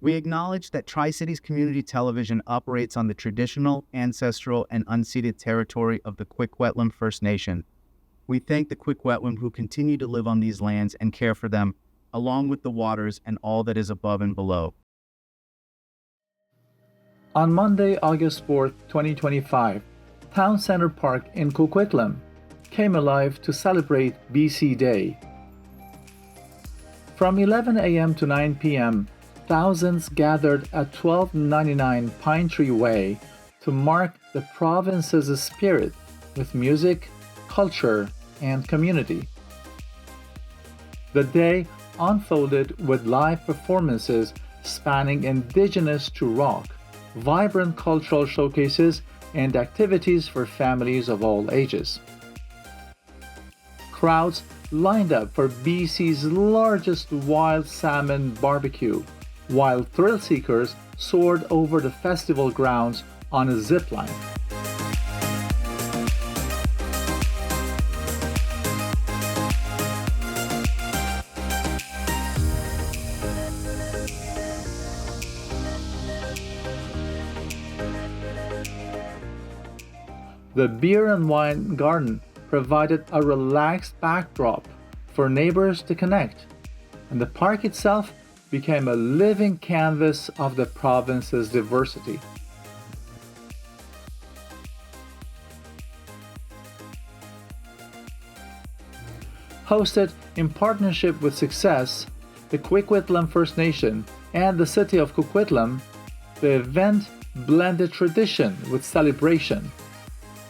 We acknowledge that Tri-Cities Community Television operates on the traditional, ancestral, and unceded territory of the Kwikwetlem First Nation. We thank the Kwikwetlem who continue to live on these lands and care for them, along with the waters and all that is above and below. On Monday, August 4th, 2025, Town Center Park in Coquitlam came alive to celebrate BC Day. From 11 a.m. to 9 p.m., thousands gathered at 1299 Pine Tree Way to mark the province's spirit with music, culture, and community. The day unfolded with live performances spanning Indigenous to rock, vibrant cultural showcases, and activities for families of all ages. Crowds lined up for BC's largest wild salmon barbecue, while thrill seekers soared over the festival grounds on a zip line. The beer and wine garden provided a relaxed backdrop for neighbors to connect, and the park itself became a living canvas of the province's diversity. Hosted in partnership with S.U.C.C.E.S.S, the Kwikwetlem First Nation, and the city of Coquitlam, the event blended tradition with celebration,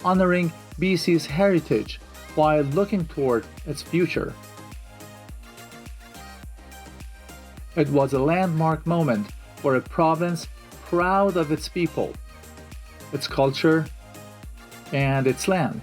honoring BC's heritage while looking toward its future. It was a landmark moment for a province proud of its people, its culture, and its land.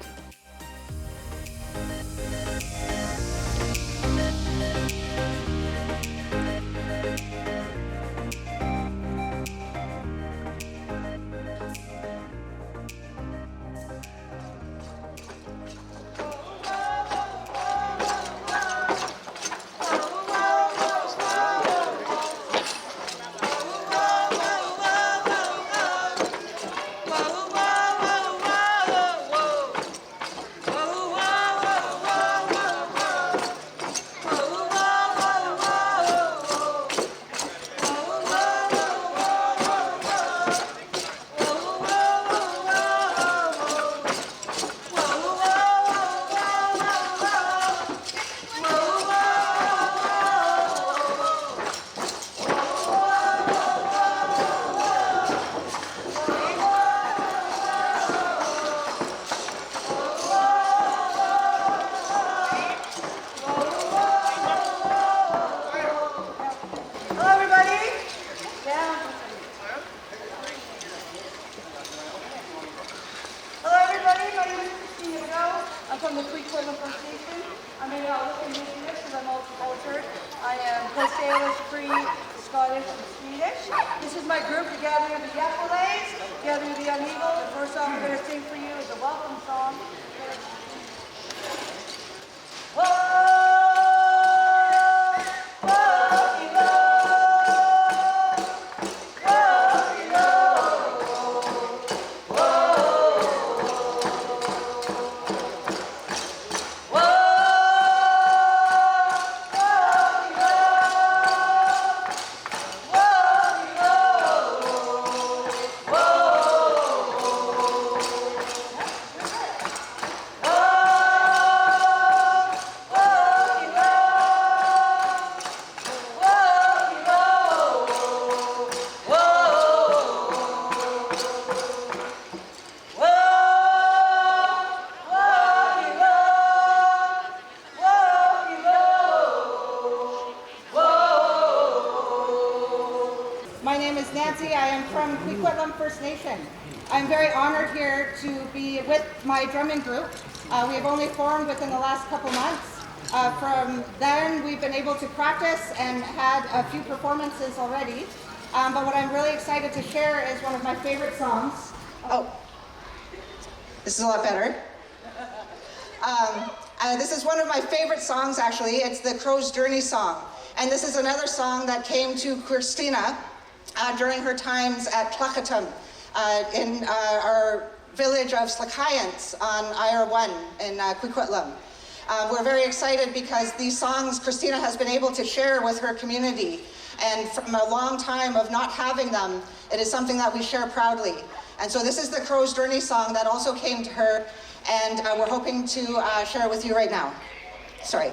From the Kwikwetlem First Nation. I'm a local Indigenous because I'm multicultural. I am Post-Irish, Cree, Scottish, and Swedish. This is my group. We gather the Yappalays, gather the Uneagle. The first song I'm going to sing for you is a welcome song. Whoa! My name is Nancy. I am from Kwikwetlem First Nation. I'm very honored here to be with my drumming group. We have only formed within the last couple months. From then, we've been able to practice and had a few performances already. But what I'm really excited to share is one of my favorite songs. Oh, this is a lot better. This is one of my favorite songs, actually. It's the Crow's Journey song. And this is another song that came to Christina during her times at Coquitlam in our village of S.U.C.C.E.S.S on IR1 in Kwikwetlem. We're very excited because these songs Christina has been able to share with her community. And from a long time of not having them, it is something that we share proudly. And so this is the Crow's Journey song that also came to her, and we're hoping to share it with you right now. Sorry.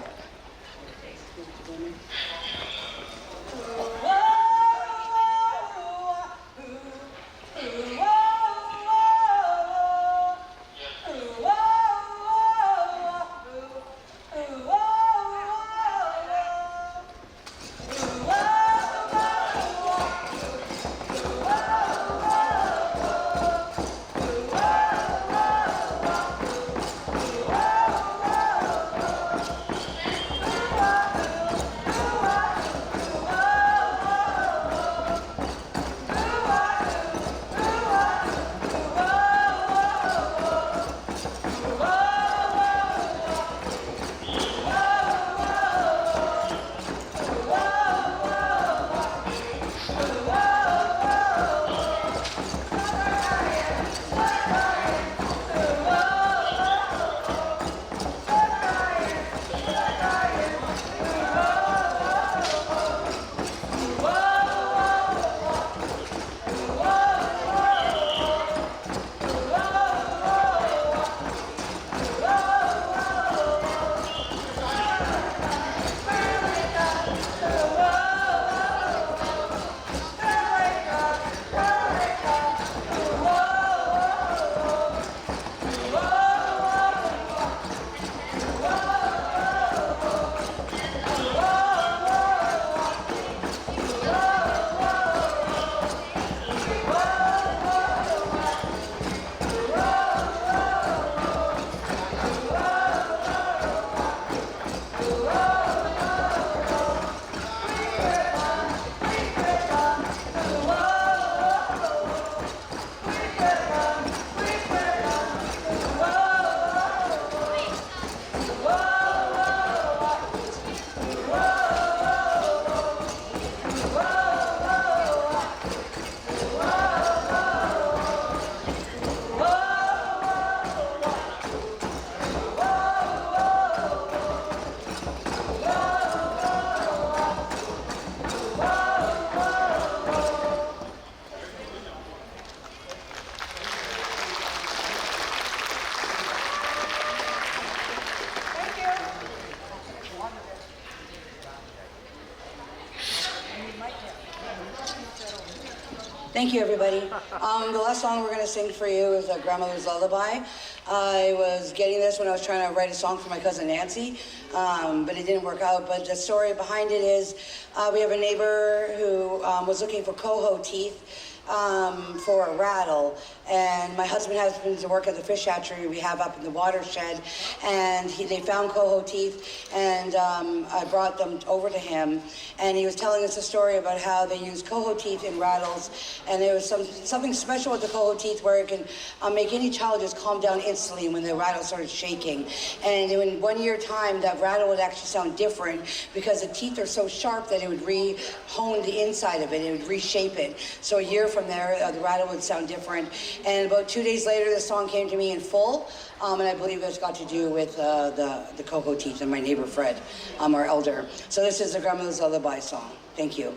Thank you, everybody. The last song we're going to sing for you is Grandmother's Lullaby. I was getting this when I was trying to write a song for my cousin Nancy, but it didn't work out. But the story behind it is we have a neighbor who was looking for coho teeth for a rattle, and my husband happens to work at the fish hatchery we have up in the watershed, and they found coho teeth, and I brought them over to him, and he was telling us a story about how they use coho teeth in rattles, and there was something special with the coho teeth where it can make any child just calm down instantly when the rattle started shaking. And in 1 year time, that rattle would actually sound different because the teeth are so sharp that it would re-hone the inside of it, it would reshape it. So a year from there, the rattle would sound different. And about 2 days later, the song came to me in full, and I believe it's got to do with the cocoa teeth and my neighbor Fred, our elder. So this is the Grandmother's Lullaby song. Thank you.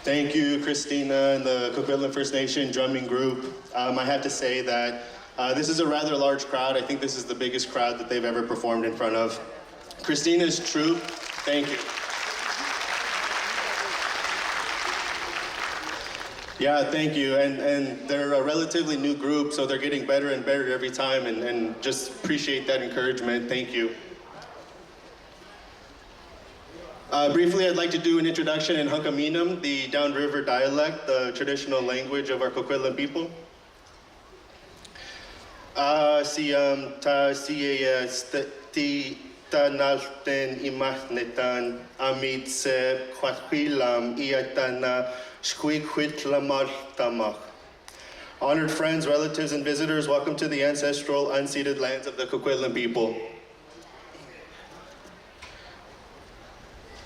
Thank you, Christina and the Coquitlam First Nation drumming group. I have to say that this is a rather large crowd. I think this is the biggest crowd that they've ever performed in front of. Christina's troop, thank you. Yeah, thank you. And they're a relatively new group, so they're getting better and better every time, and just appreciate that encouragement. Thank you. Briefly, I'd like to do an introduction in Hunkaminam, the downriver dialect, the traditional language of our Coquitlam people. Tanalten imahnetan amit se Kwikwetlem iatana Kwikwetlem tamach. Honored friends, relatives, and visitors, welcome to the ancestral, unceded lands of the Coquitlam people.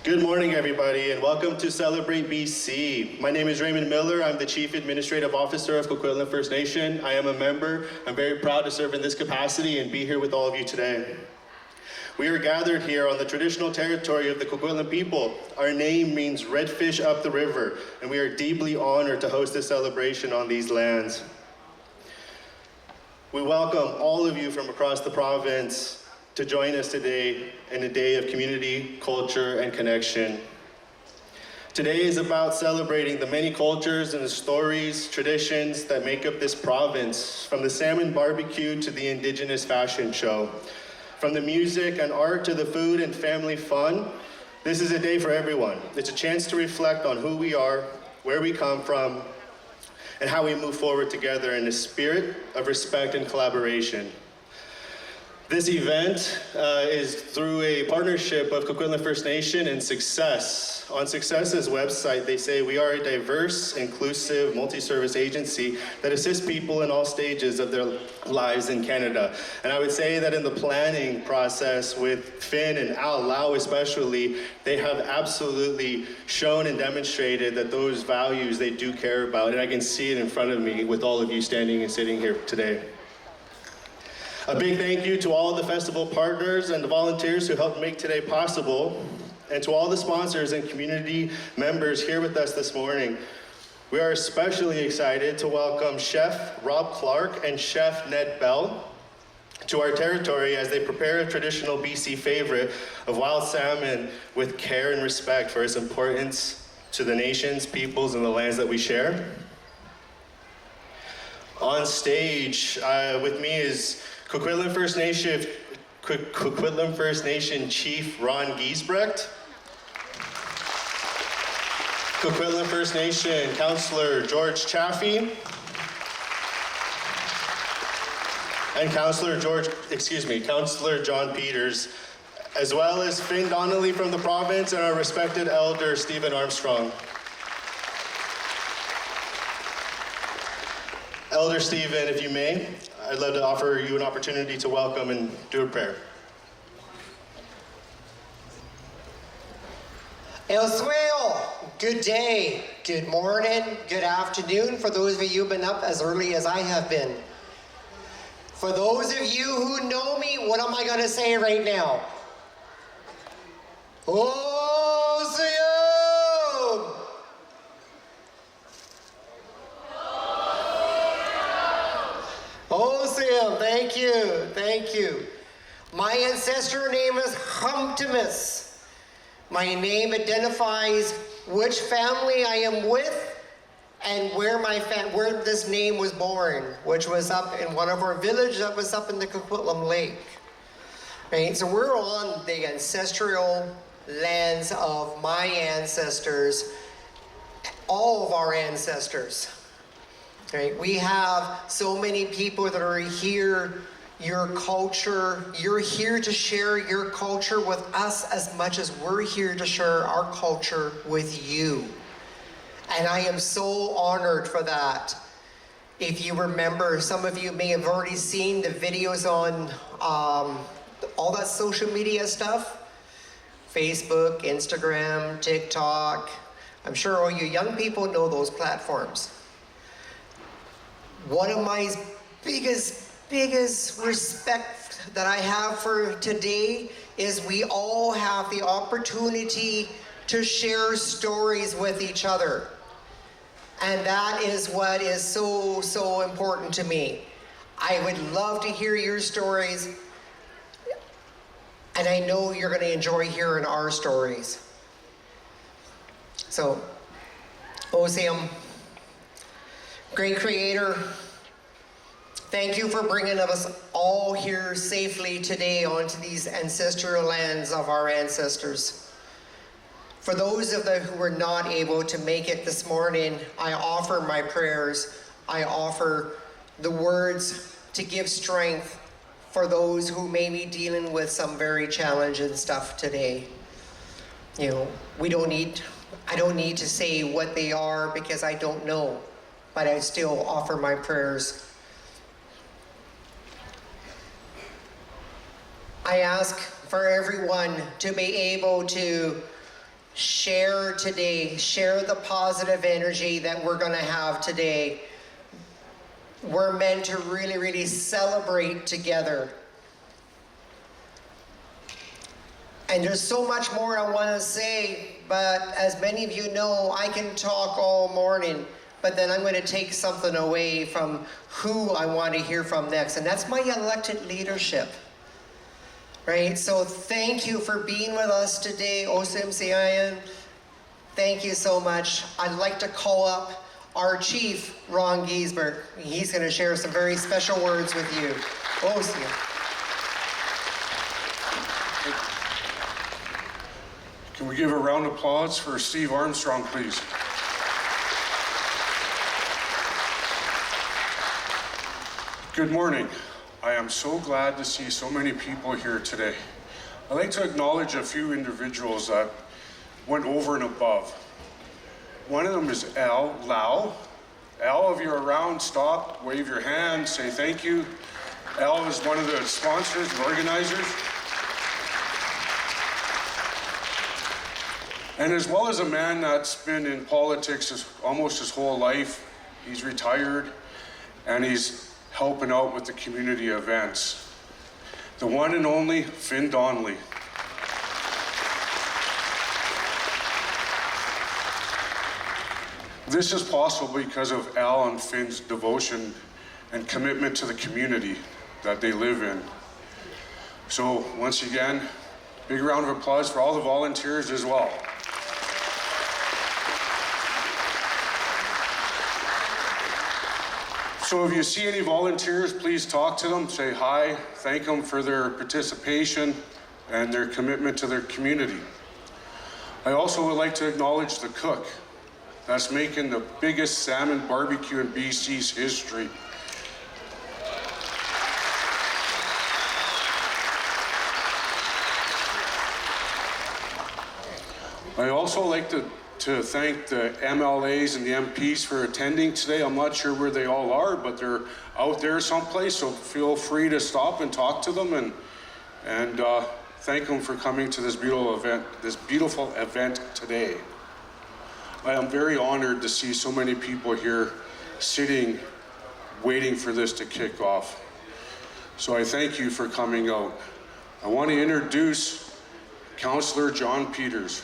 Good morning, everybody, and welcome to Celebrate BC. My name is Raymond Miller. I'm the Chief Administrative Officer of Coquitlam First Nation. I am a member. I'm very proud to serve in this capacity and be here with all of you today. We are gathered here on the traditional territory of the Coquitlam people. Our name means red fish up the river, and we are deeply honored to host this celebration on these lands. We welcome all of you from across the province to join us today in a day of community, culture, and connection. Today is about celebrating the many cultures and the stories, traditions that make up this province, from the salmon barbecue to the Indigenous fashion show. From the music and art to the food and family fun, this is a day for everyone. It's a chance to reflect on who we are, where we come from, and how we move forward together in a spirit of respect and collaboration. This event is through a partnership of Coquitlam First Nation and S.U.C.C.E.S.S. On S.U.C.C.E.S.S's website, they say we are a diverse, inclusive, multi-service agency that assists people in all stages of their lives in Canada. And I would say that in the planning process with Finn and Al Lau especially, they have absolutely shown and demonstrated that those values they do care about. And I can see it in front of me with all of you standing and sitting here today. A big thank you to all the festival partners and the volunteers who helped make today possible, and to all the sponsors and community members here with us this morning. We are especially excited to welcome Chef Rob Clark and Chef Ned Bell to our territory as they prepare a traditional BC favorite of wild salmon with care and respect for its importance to the nations, peoples, and the lands that we share. On stage with me is Coquitlam First Nation Chief Ron Giesbrecht, Coquitlam First Nation Councillor George Chaffee, and Councillor John Peters, as well as Finn Donnelly from the province and our respected elder Stephen Armstrong. Elder Stephen, if you may, I'd love to offer you an opportunity to welcome and do a prayer. El Suelo, good day, good morning, good afternoon for those of you who've been up as early as I have been. For those of you who know me, what am I going to say right now? Oh, Sam, thank you. My ancestor name is Humptimus. My name identifies which family I am with and where this name was born, which was up in one of our villages that was up in the Coquitlam Lake. Right, so we're on the ancestral lands of my ancestors, all of our ancestors. Right? We have so many people that are here, your culture, you're here to share your culture with us as much as we're here to share our culture with you. And I am so honored for that. If you remember, some of you may have already seen the videos on all that social media stuff, Facebook, Instagram, TikTok. I'm sure all you young people know those platforms. One of my biggest respect that I have for today is we all have the opportunity to share stories with each other. And that is what is so, so important to me. I would love to hear your stories, and I know you're going to enjoy hearing our stories. So, Osium, great Creator, thank you for bringing us all here safely today onto these ancestral lands of our ancestors. For those of them who were not able to make it this morning, I offer my prayers. I offer the words to give strength for those who may be dealing with some very challenging stuff today. You know, I don't need to say what they are because I don't know, but I still offer my prayers. I ask for everyone to be able to share today, share the positive energy that we're going to have today. We're meant to really, really celebrate together. And there's so much more I want to say, but as many of you know, I can talk all morning, but then I'm going to take something away from who I want to hear from next, and that's my elected leadership. Right, so thank you for being with us today, S.U.C.C.E.S.S. Thank you so much. I'd like to call up our chief, Ron Giesberg. He's going to share some very special words with you. Osium. Can we give a round of applause for Steve Armstrong, please? Good morning. I am so glad to see so many people here today. I'd like to acknowledge a few individuals that went over and above. One of them is Al Lau. Al, if you're around, stop, wave your hand, say thank you. Al is one of the sponsors and organizers. And as well as a man that's been in politics almost his whole life, he's retired and he's helping out with the community events. The one and only Finn Donnelly. This is possible because of Al and Finn's devotion and commitment to the community that they live in. So once again, big round of applause for all the volunteers as well. So if you see any volunteers, please talk to them, say hi, thank them for their participation and their commitment to their community. I also would like to acknowledge the cook that's making the biggest salmon barbecue in BC's history. I also like to thank the MLAs and the MPs for attending today. I'm not sure where they all are, but they're out there someplace, so feel free to stop and talk to them and thank them for coming to this beautiful event today. I am very honored to see so many people here sitting, waiting for this to kick off. So I thank you for coming out. I want to introduce Councillor John Peters.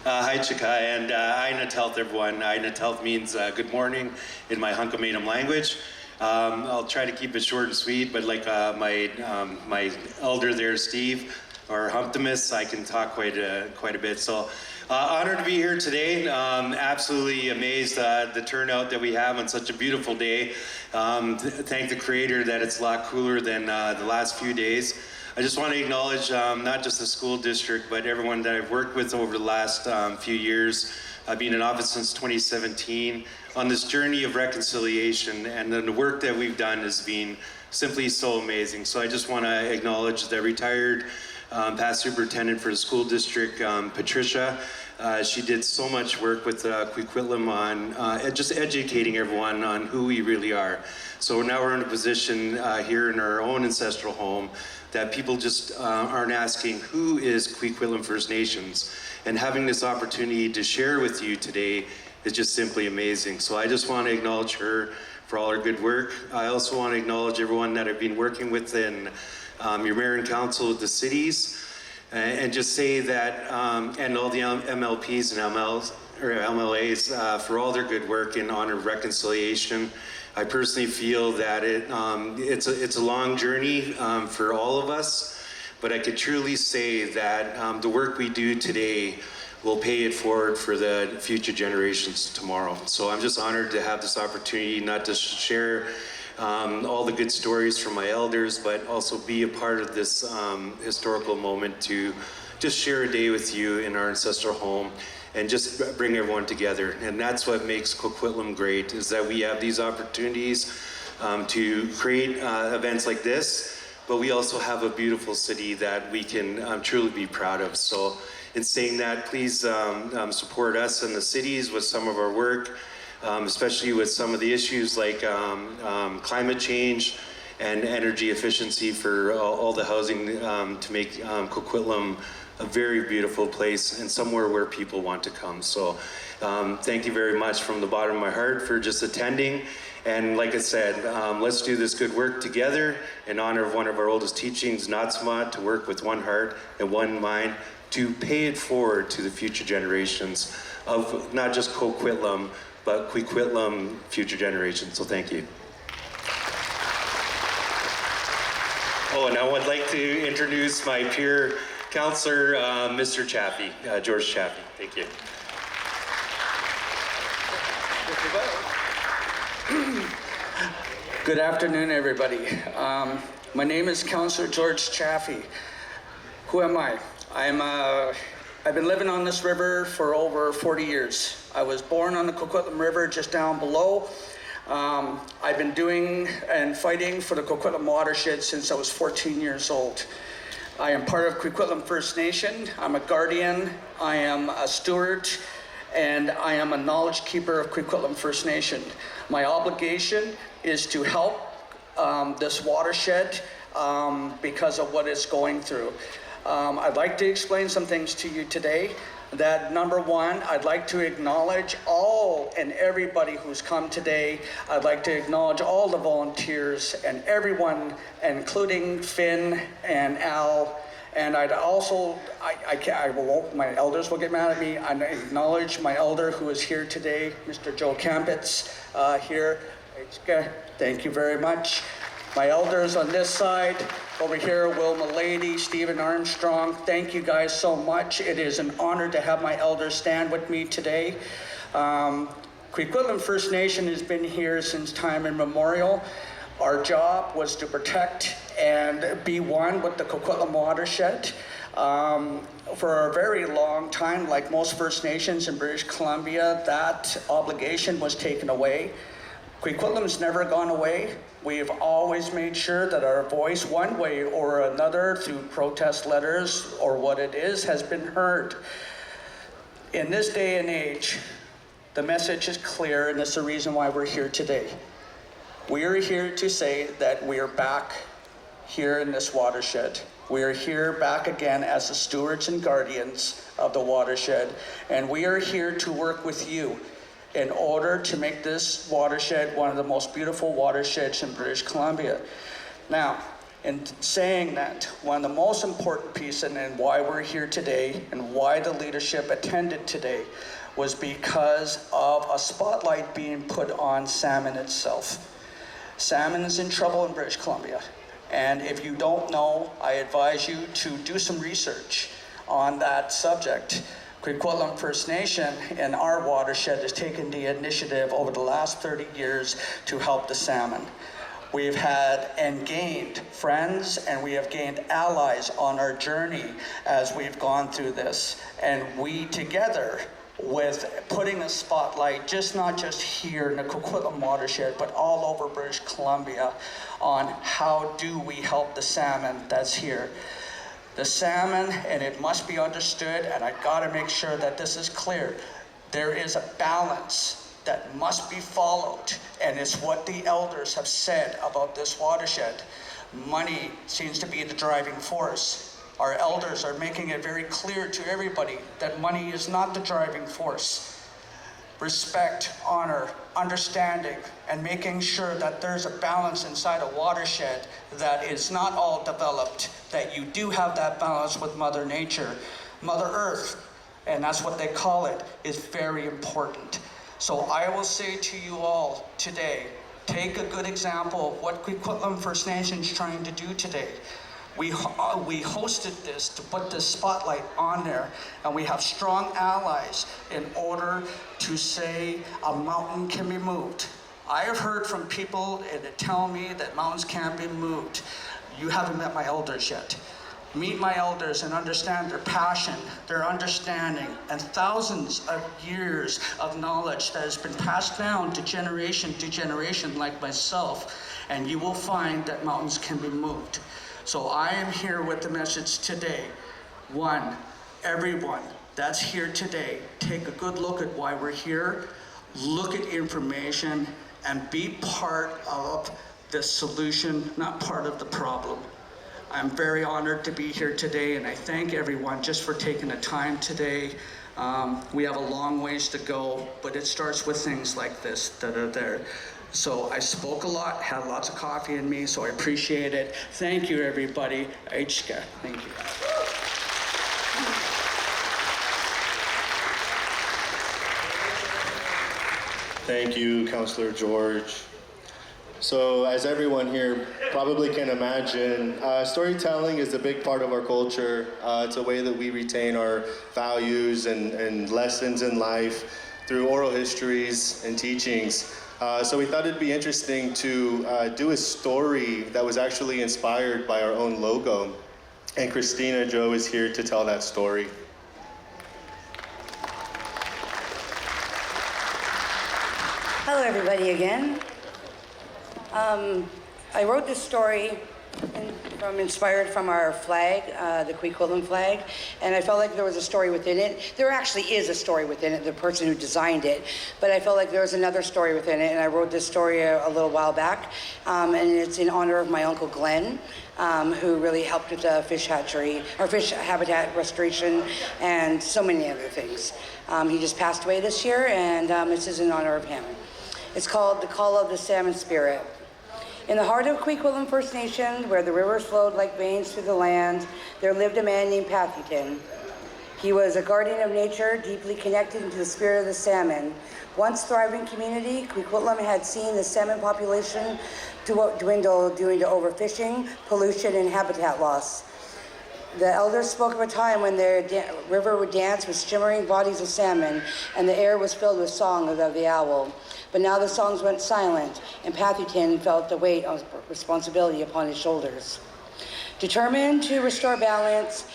Hi, Chika, and Aina Telt, everyone. Aina Telt means good morning in my Hunkaminam language. I'll try to keep it short and sweet, but like my elder there, Steve, or Humptimus, I can talk quite a bit. So honored to be here today. Absolutely amazed the turnout that we have on such a beautiful day. Thank the Creator that it's a lot cooler than the last few days. I just want to acknowledge not just the school district, but everyone that I've worked with over the last few years. I've been in office since 2017 on this journey of reconciliation, and then the work that we've done has been simply so amazing. So I just want to acknowledge the retired past superintendent for the school district, Patricia. She did so much work with Kwikwetlem on just educating everyone on who we really are. So now we're in a position here in our own ancestral home that people just aren't asking, who is Kwikwetlem First Nations? And having this opportunity to share with you today is just simply amazing. So I just want to acknowledge her for all her good work. I also want to acknowledge everyone that I've been working with in your mayor and council of the cities. and just say that, and all the MLPs and MLAs for all their good work in honor of reconciliation. I personally feel that it's a long journey for all of us, but I could truly say that the work we do today will pay it forward for the future generations tomorrow. So I'm just honored to have this opportunity not to share all the good stories from my elders, but also be a part of this historical moment to just share a day with you in our ancestral home and just bring everyone together. And that's what makes Coquitlam great, is that we have these opportunities to create events like this, but we also have a beautiful city that we can truly be proud of. So in saying that, please support us in the cities with some of our work, especially with some of the issues like climate change and energy efficiency for all the housing to make Coquitlam a very beautiful place and somewhere where people want to come. So thank you very much from the bottom of my heart for just attending. And like I said, let's do this good work together in honor of one of our oldest teachings, Natsma, to work with one heart and one mind to pay it forward to the future generations of not just Coquitlam, but Kwikwetlem future generations. So thank you. Oh, and I would like to introduce my peer counselor, Mr. Chaffee, George Chaffee. Thank you. Good afternoon, everybody. My name is Councillor George Chaffee. Who am I? I've been living on this river for over 40 years. I was born on the Coquitlam River just down below. I've been doing and fighting for the Coquitlam watershed since I was 14 years old. I am part of Kwikwetlem First Nation. I'm a guardian, I am a steward, and I am a knowledge keeper of Kwikwetlem First Nation. My obligation is to help this watershed because of what it's going through. I'd like to explain some things to you today. That number one, I'd like to acknowledge all and everybody who's come today. I'd like to acknowledge all the volunteers and everyone, including Finn and Al. And I'd also, my elders will get mad at me. I acknowledge my elder who is here today, Mr. Joe Campitz here. Thank you very much. My elders on this side, over here, Wilma Lady, Stephen Armstrong, thank you guys so much. It is an honor to have my elders stand with me today. Kwikwetlem First Nation has been here since time immemorial. Our job was to protect and be one with the Coquitlam watershed. For a very long time, like most First Nations in British Columbia, that obligation was taken away. Kwikwetlm's never gone away. We've always made sure that our voice, one way or another, through protest letters or what it is, has been heard. In this day and age, the message is clear, and it's the reason why we're here today. We are here to say that we are back here in this watershed. We are here back again as the stewards and guardians of the watershed, and we are here to work with you in order to make this watershed one of the most beautiful watersheds in British Columbia. Now, in saying that, one of the most important pieces and why we're here today and why the leadership attended today was because of a spotlight being put on salmon itself. Salmon is in trouble in British Columbia. And if you don't know, I advise you to do some research on that subject. Kwikwetlem First Nation in our watershed has taken the initiative over the last 30 years to help the salmon. We've had and gained friends and we have gained allies on our journey as we've gone through this. And we together, with putting a spotlight, not just here in the Coquitlam watershed, but all over British Columbia, on how do we help the salmon that's here. The salmon, and it must be understood, and I gotta make sure that this is clear, there is a balance that must be followed, and it's what the elders have said about this watershed. Money seems to be the driving force. Our elders are making it very clear to everybody that money is not the driving force. respect, honor, understanding, and making sure that there's a balance inside a watershed that is not all developed, that you do have that balance with Mother Nature. Mother Earth, and that's what they call it, is very important. So I will say to you all today, take a good example of what Kwikwetlem First Nation is trying to do today. We hosted this to put this spotlight on there, and we have strong allies in order to say a mountain can be moved. I have heard from people that tell me that mountains can't be moved. You haven't met my elders yet. Meet my elders and understand their passion, their understanding, and thousands of years of knowledge that has been passed down to generation like myself, and you will find that mountains can be moved. So I am here with the message today. One, everyone that's here today, take a good look at why we're here, look at information, and be part of the solution, not part of the problem. I'm very honored to be here today, and I thank everyone just for taking the time today. We have a long ways to go, but it starts with things like this that are there. So I spoke a lot, had lots of coffee in me, so I appreciate it. Thank you, everybody. Aichka. Thank you. Thank you, Councillor George. So as everyone here probably can imagine, storytelling is a big part of our culture. It's a way that we retain our values and lessons in life through oral histories and teachings. So we thought it'd be interesting to do a story that was actually inspired by our own logo. And Christina Joe is here to tell that story. Hello, everybody, again. I wrote this story inspired from our flag, the Kwikwetlem flag, and I felt like there was a story within it. There actually is a story within it, the person who designed it, but I felt like there was another story within it, and I wrote this story a little while back, and it's in honor of my Uncle Glenn, who really helped with the fish hatchery, or fish habitat restoration, and so many other things. He just passed away this year, and this is in honor of him. It's called The Call of the Salmon Spirit. In the heart of Kwikwetlem First Nation, where the rivers flowed like veins through the land, there lived a man named Pathyton. He was a guardian of nature, deeply connected to the spirit of the salmon. Once thriving community, Kwikwetlem had seen the salmon population dwindle due to overfishing, pollution, and habitat loss. The elders spoke of a time when the river would dance with shimmering bodies of salmon, and the air was filled with song of the owl. But now the songs went silent, and Pathyton felt the weight of responsibility upon his shoulders. Determined to restore balance,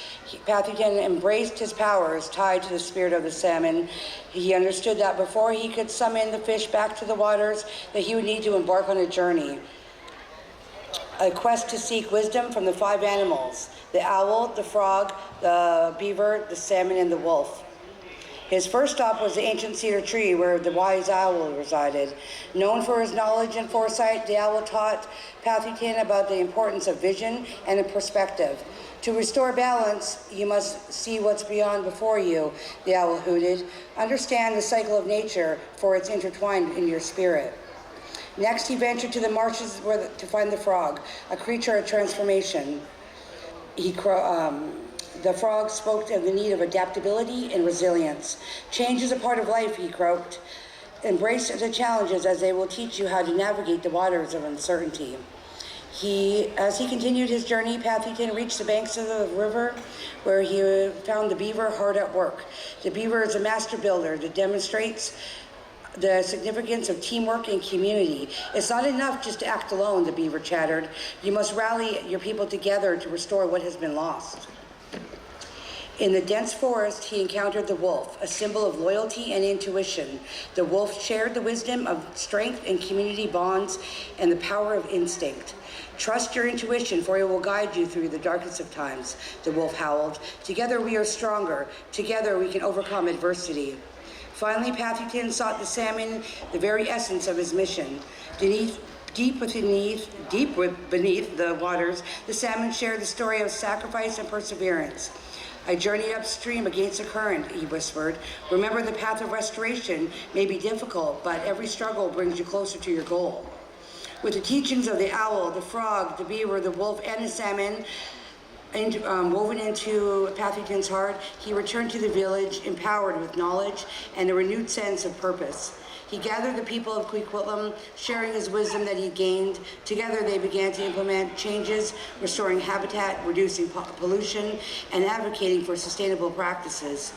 Pathyton embraced his powers tied to the spirit of the salmon. He understood that before he could summon the fish back to the waters, that he would need to embark on a journey, a quest to seek wisdom from the 5 animals: the owl, the frog, the beaver, the salmon, and the wolf. His first stop was the ancient cedar tree where the wise owl resided. Known for his knowledge and foresight, the owl taught Pathyton about the importance of vision and a perspective. To restore balance, you must see what's beyond before you, the owl hooted. Understand the cycle of nature, for it's intertwined in your spirit. Next, he ventured to the marshes to find the frog, a creature of transformation. The frog spoke of the need of adaptability and resilience. Change is a part of life, he croaked. Embrace the challenges, as they will teach you how to navigate the waters of uncertainty. As he continued his journey, Pathyton reached the banks of the river, where he found the beaver hard at work. The beaver is a master builder that demonstrates the significance of teamwork and community. It's not enough just to act alone, the beaver chattered. You must rally your people together to restore what has been lost. In the dense forest, he encountered the wolf, a symbol of loyalty and intuition. The wolf shared the wisdom of strength and community bonds and the power of instinct. Trust your intuition, for it will guide you through the darkest of times, the wolf howled. Together we are stronger. Together we can overcome adversity. Finally, Pathyton sought the salmon, the very essence of his mission. Deep beneath the waters, the salmon shared the story of sacrifice and perseverance. I journeyed upstream against the current, he whispered. Remember, the path of restoration may be difficult, but every struggle brings you closer to your goal. With the teachings of the owl, the frog, the beaver, the wolf, and the salmon woven into Pathyton's heart, he returned to the village empowered with knowledge and a renewed sense of purpose. He gathered the people of Kwikwetlem, sharing his wisdom that he gained. Together they began to implement changes, restoring habitat, reducing pollution, and advocating for sustainable practices.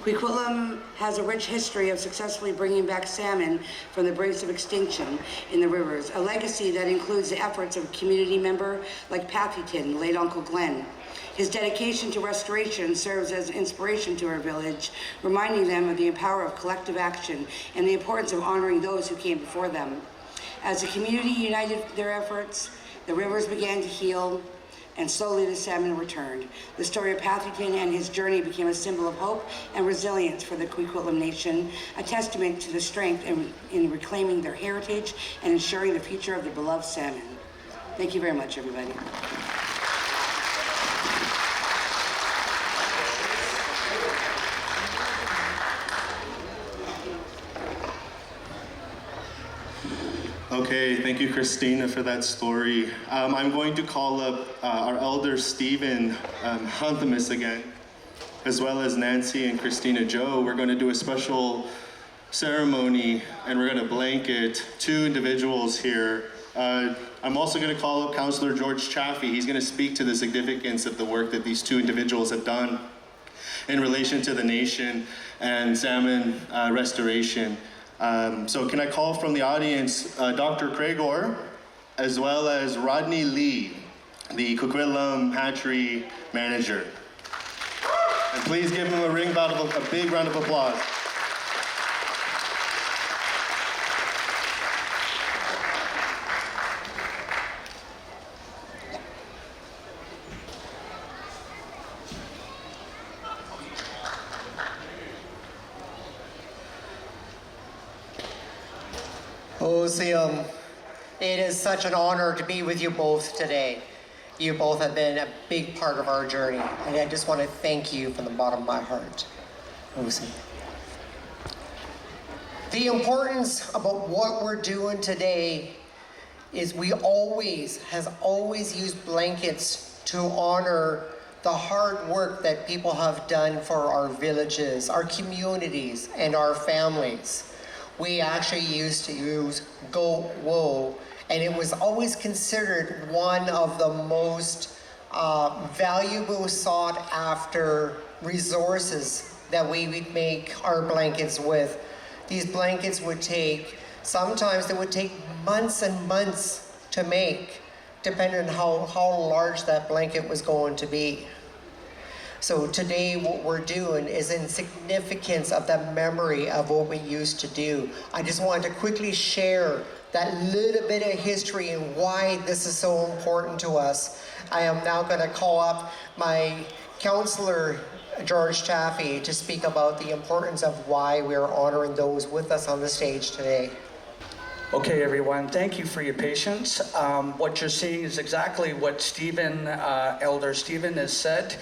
Kwikwetlem has a rich history of successfully bringing back salmon from the brinks of extinction in the rivers, a legacy that includes the efforts of a community member like Pathyton, late Uncle Glenn. His dedication to restoration serves as inspiration to our village, reminding them of the power of collective action and the importance of honoring those who came before them. As the community united their efforts, the rivers began to heal, and slowly the salmon returned. The story of Pathyton and his journey became a symbol of hope and resilience for the Kwikwetlem Nation, a testament to the strength in reclaiming their heritage and ensuring the future of the beloved salmon. Thank you very much, everybody. Okay, thank you, Christina, for that story. I'm going to call up our elder Stephen Hunthamus again, as well as Nancy and Christina Joe. We're going to do a special ceremony, and we're going to blanket two individuals here. I'm also going to call up Councillor George Chaffee. He's going to speak to the significance of the work that these two individuals have done in relation to the nation and salmon restoration. So can I call from the audience Dr. Craig Orr, as well as Rodney Lee, the Coquitlam hatchery manager. And please give him a big round of applause. It is such an honor to be with you both today. You both have been a big part of our journey, and I just want to thank you from the bottom of my heart. The importance about what we're doing today is we has always used blankets to honor the hard work that people have done for our villages, our communities, and our families. We actually used to use goat wool, and it was always considered one of the most valuable, sought after resources that we would make our blankets with. These blankets sometimes they would take months and months to make, depending on how large that blanket was going to be. So today what we're doing is in significance of the memory of what we used to do. I just wanted to quickly share that little bit of history and why this is so important to us. I am now going to call up my counselor, George Chaffee, to speak about the importance of why we're honoring those with us on the stage today. Okay, everyone, thank you for your patience. What you're seeing is exactly what Elder Stephen has said.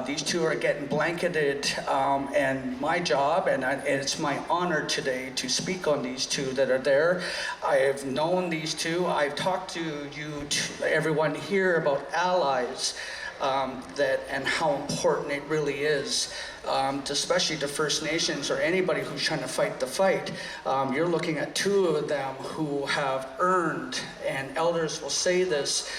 These two are getting blanketed, and my job, and it's my honor today to speak on these two that are there. I have known these two. I've talked to everyone here about allies, and how important it really is, especially to First Nations or anybody who's trying to fight the fight. You're looking at two of them who have earned, and elders will say this,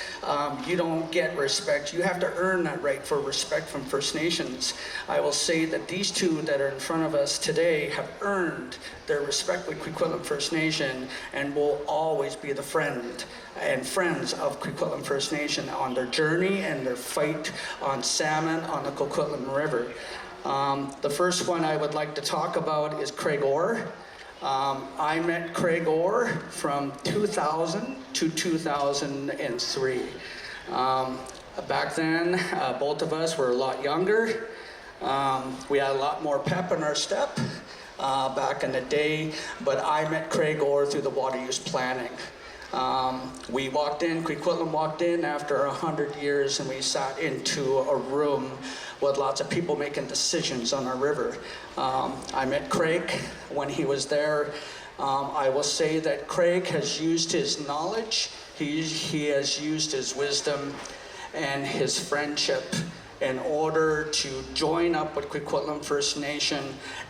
you don't get respect, you have to earn that right for respect from First Nations. I will say that these two that are in front of us today have earned their respect with Kwikwetlem First Nation and will always be the friends of Kwikwetlem First Nation on their journey and their fight on salmon on the Coquitlam River. The first one I would like to talk about is Craig Orr. I met Craig Orr from 2000 to 2003. Back then, both of us were a lot younger. We had a lot more pep in our step back in the day, but I met Craig Orr through the water use planning. We walked in, Kwikwetlem walked in after 100 years, and we sat into a room with lots of people making decisions on our river. I met Craig when he was there. I will say that Craig has used his knowledge, he has used his wisdom and his friendship in order to join up with Kwikwetlem First Nation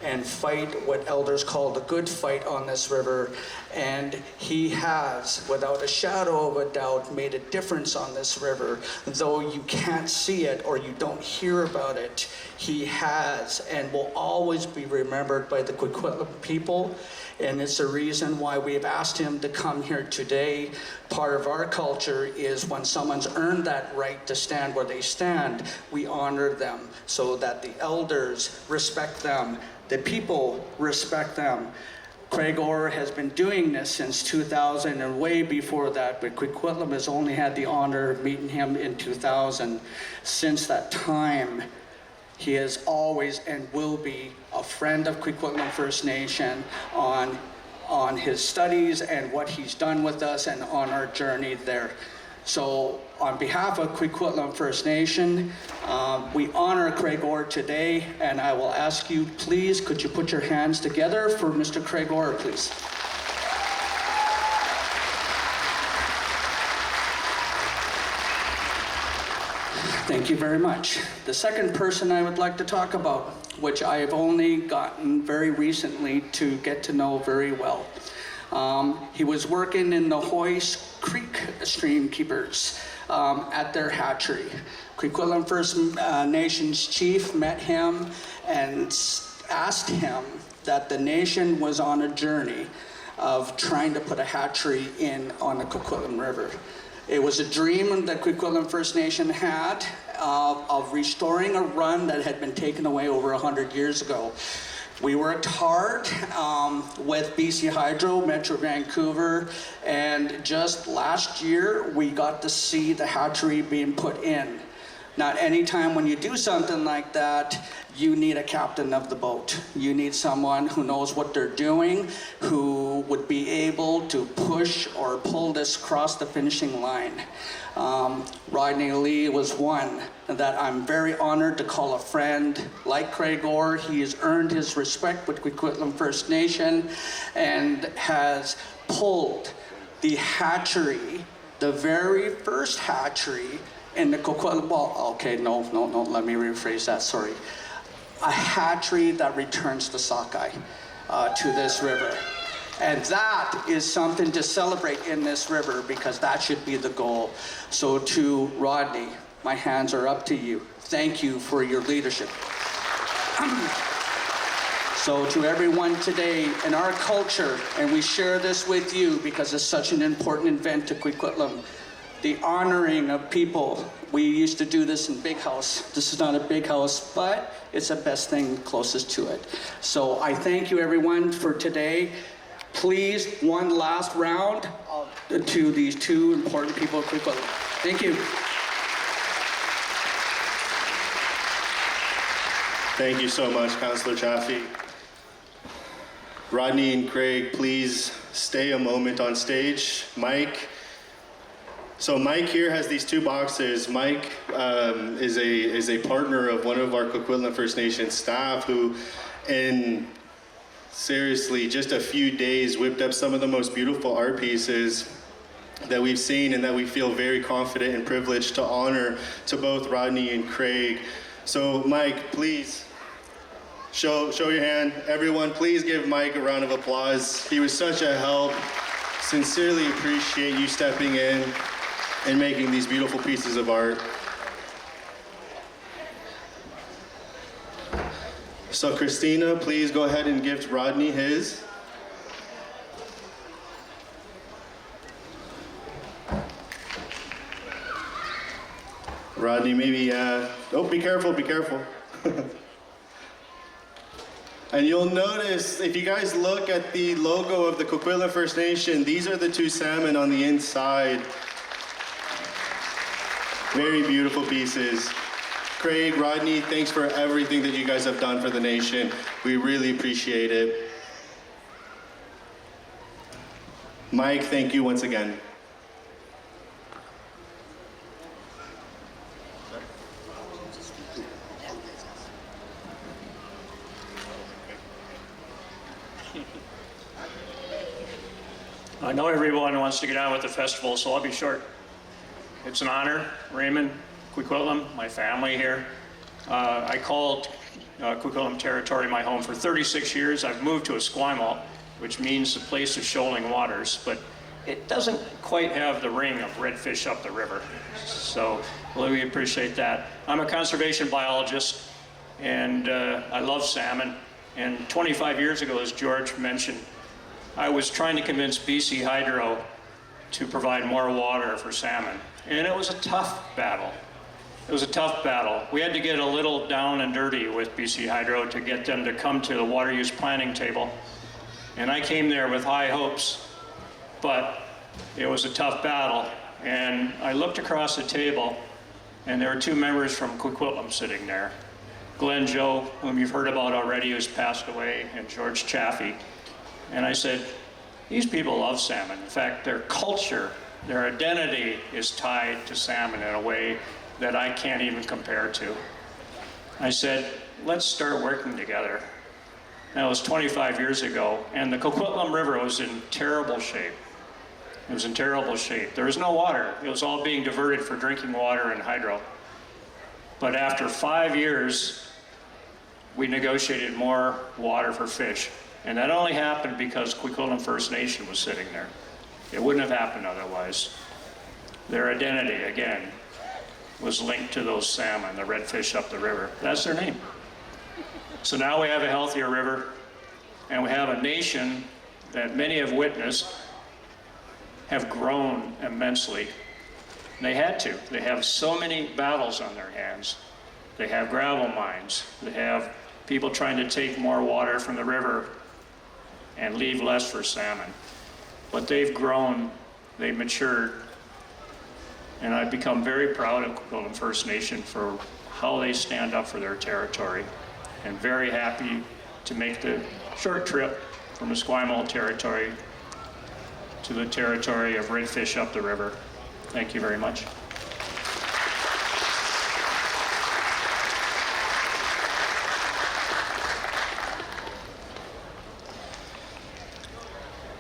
and fight what elders call the good fight on this river. And he has, without a shadow of a doubt, made a difference on this river. Though you can't see it or you don't hear about it, he has and will always be remembered by the Kwikwetlem people. And it's the reason why we've asked him to come here today. Part of our culture is when someone's earned that right to stand where they stand, we honor them so that the elders respect them, the people respect them. Craig Orr has been doing this since 2000 and way before that, but Kwikwetlem has only had the honor of meeting him in 2000. Since that time, he is always and will be a friend of Kwikwetlem First Nation on his studies and what he's done with us and on our journey there. So on behalf of Kwikwetlem First Nation, we honor Craig Orr today, and I will ask you, please, could you put your hands together for Mr. Craig Orr, please? Thank you very much. The second person I would like to talk about, which I have only gotten very recently to get to know very well. He was working in the Hoyce Creek stream keepers at their hatchery. Kwikwetlem First Nation's chief met him and asked him that the nation was on a journey of trying to put a hatchery in on the Coquitlam River. It was a dream that Kwikwetlem First Nation had of restoring a run that had been taken away over 100 years ago. We worked hard with BC Hydro, Metro Vancouver, and just last year we got to see the hatchery being put in. Not anytime when you do something like that, you need a captain of the boat. You need someone who knows what they're doing, who would be able to push or pull this across the finishing line. Rodney Lee was one that I'm very honored to call a friend. Like Craig Orr, he has earned his respect with Kwikwetlem First Nation and has pulled the hatchery, the very first hatchery in the Coquitlam, well, okay, no, let me rephrase that, sorry. A hatchery that returns the sockeye to this river. And that is something to celebrate in this river because that should be the goal. So to Rodney, my hands are up to you. Thank you for your leadership. So to everyone today in our culture, and we share this with you because it's such an important event to Kwikwetlem, the honoring of people. We used to do this in Big House. This is not a big house, but it's the best thing closest to it. So I thank you everyone for today. Please, one last round to these two important people of Kwikwetlem. Thank you. Thank you so much, Councillor Chaffee. Rodney and Craig, please stay a moment on stage. Mike. So Mike here has these two boxes. Mike is a partner of one of our Coquitlam First Nation staff who, in seriously just a few days, whipped up some of the most beautiful art pieces that we've seen and that we feel very confident and privileged to honor to both Rodney and Craig. So Mike, please show your hand. Everyone, please give Mike a round of applause. He was such a help. Sincerely appreciate you stepping in and making these beautiful pieces of art. So Christina, please go ahead and give Rodney his. Rodney, maybe, oh, be careful. And you'll notice, if you guys look at the logo of the Coquitlam First Nation, these are the two salmon on the inside. Very beautiful pieces. Craig, Rodney, thanks for everything that you guys have done for the nation. We really appreciate it. Mike, thank you once again. I know everyone wants to get on with the festival, so I'll be short. It's an honor, Raymond, Kwikwetlem, my family here. I called Kwikwetlem territory my home for 36 years. I've moved to Esquimalt, which means the place of shoaling waters, but it doesn't quite have the ring of redfish up the river. So we appreciate that. I'm a conservation biologist, and I love salmon. And 25 years ago, as George mentioned, I was trying to convince BC Hydro to provide more water for salmon. And it was a tough battle. It was a tough battle. We had to get a little down and dirty with BC Hydro to get them to come to the water use planning table. And I came there with high hopes, but it was a tough battle. And I looked across the table, and there were two members from Coquitlam sitting there. Glenn Joe, whom you've heard about already, who's passed away, and George Chaffee. And I said, these people love salmon. In fact, their culture, their identity is tied to salmon in a way that I can't even compare to. I said, let's start working together. That was 25 years ago, and the Coquitlam River was in terrible shape. It was in terrible shape. There was no water. It was all being diverted for drinking water and hydro. But after 5 years, we negotiated more water for fish. And that only happened because Kwikwetlem First Nation was sitting there. It wouldn't have happened otherwise. Their identity, again, was linked to those salmon, the redfish up the river. That's their name. So now we have a healthier river, and we have a nation that many have witnessed have grown immensely. And they had to. They have so many battles on their hands. They have gravel mines. They have people trying to take more water from the river and leave less for salmon. But they've grown, they've matured, and I've become very proud of Kwikwetlem First Nation for how they stand up for their territory, and very happy to make the short trip from Esquimalt territory to the territory of redfish up the river. Thank you very much.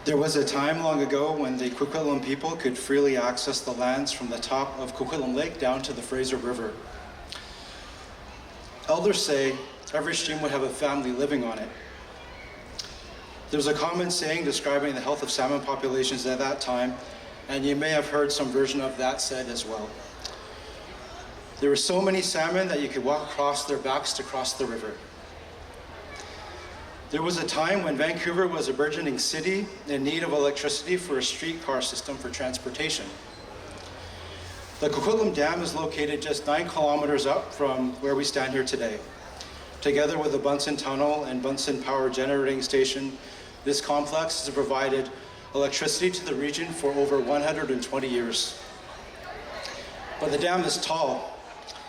There was a time long ago when the Kwikwetlem people could freely access the lands from the top of Coquitlam Lake down to the Fraser River. Elders say every stream would have a family living on it. There was a common saying describing the health of salmon populations at that time, and you may have heard some version of that said as well. There were so many salmon that you could walk across their backs to cross the river. There was a time when Vancouver was a burgeoning city in need of electricity for a streetcar system for transportation. The Coquitlam Dam is located just 9 kilometers up from where we stand here today. Together with the Bunsen Tunnel and Bunsen Power Generating Station, this complex has provided electricity to the region for over 120 years. But the dam is tall.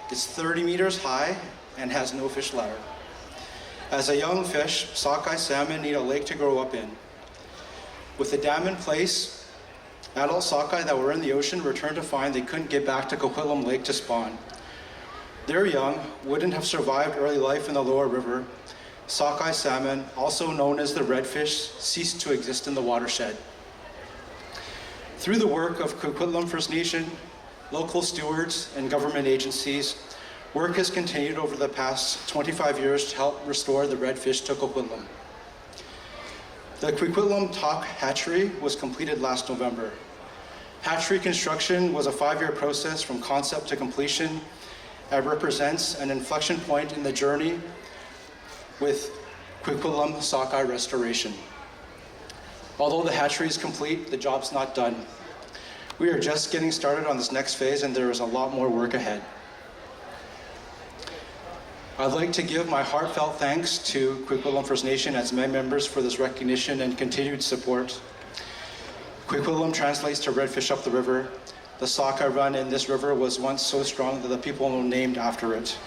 It's 30 meters high and has no fish ladder. As a young fish, sockeye salmon need a lake to grow up in. With the dam in place, adult sockeye that were in the ocean returned to find they couldn't get back to Coquitlam Lake to spawn. Their young wouldn't have survived early life in the lower river. Sockeye salmon, also known as the redfish, ceased to exist in the watershed. Through the work of Kwikwetlem First Nation, local stewards, and government agencies, work has continued over the past 25 years to help restore the redfish to Coquitlam. The Kwikwetlem Talk hatchery was completed last November. Hatchery construction was a 5-year process from concept to completion and represents an inflection point in the journey with Kwikwetlem sockeye restoration. Although the hatchery is complete, the job's not done. We are just getting started on this next phase, and there is a lot more work ahead. I'd like to give my heartfelt thanks to Kwikwetlem First Nation as my members for this recognition and continued support. Kwikwetlem translates to redfish up the river. The sockeye run in this river was once so strong that the people were named after it.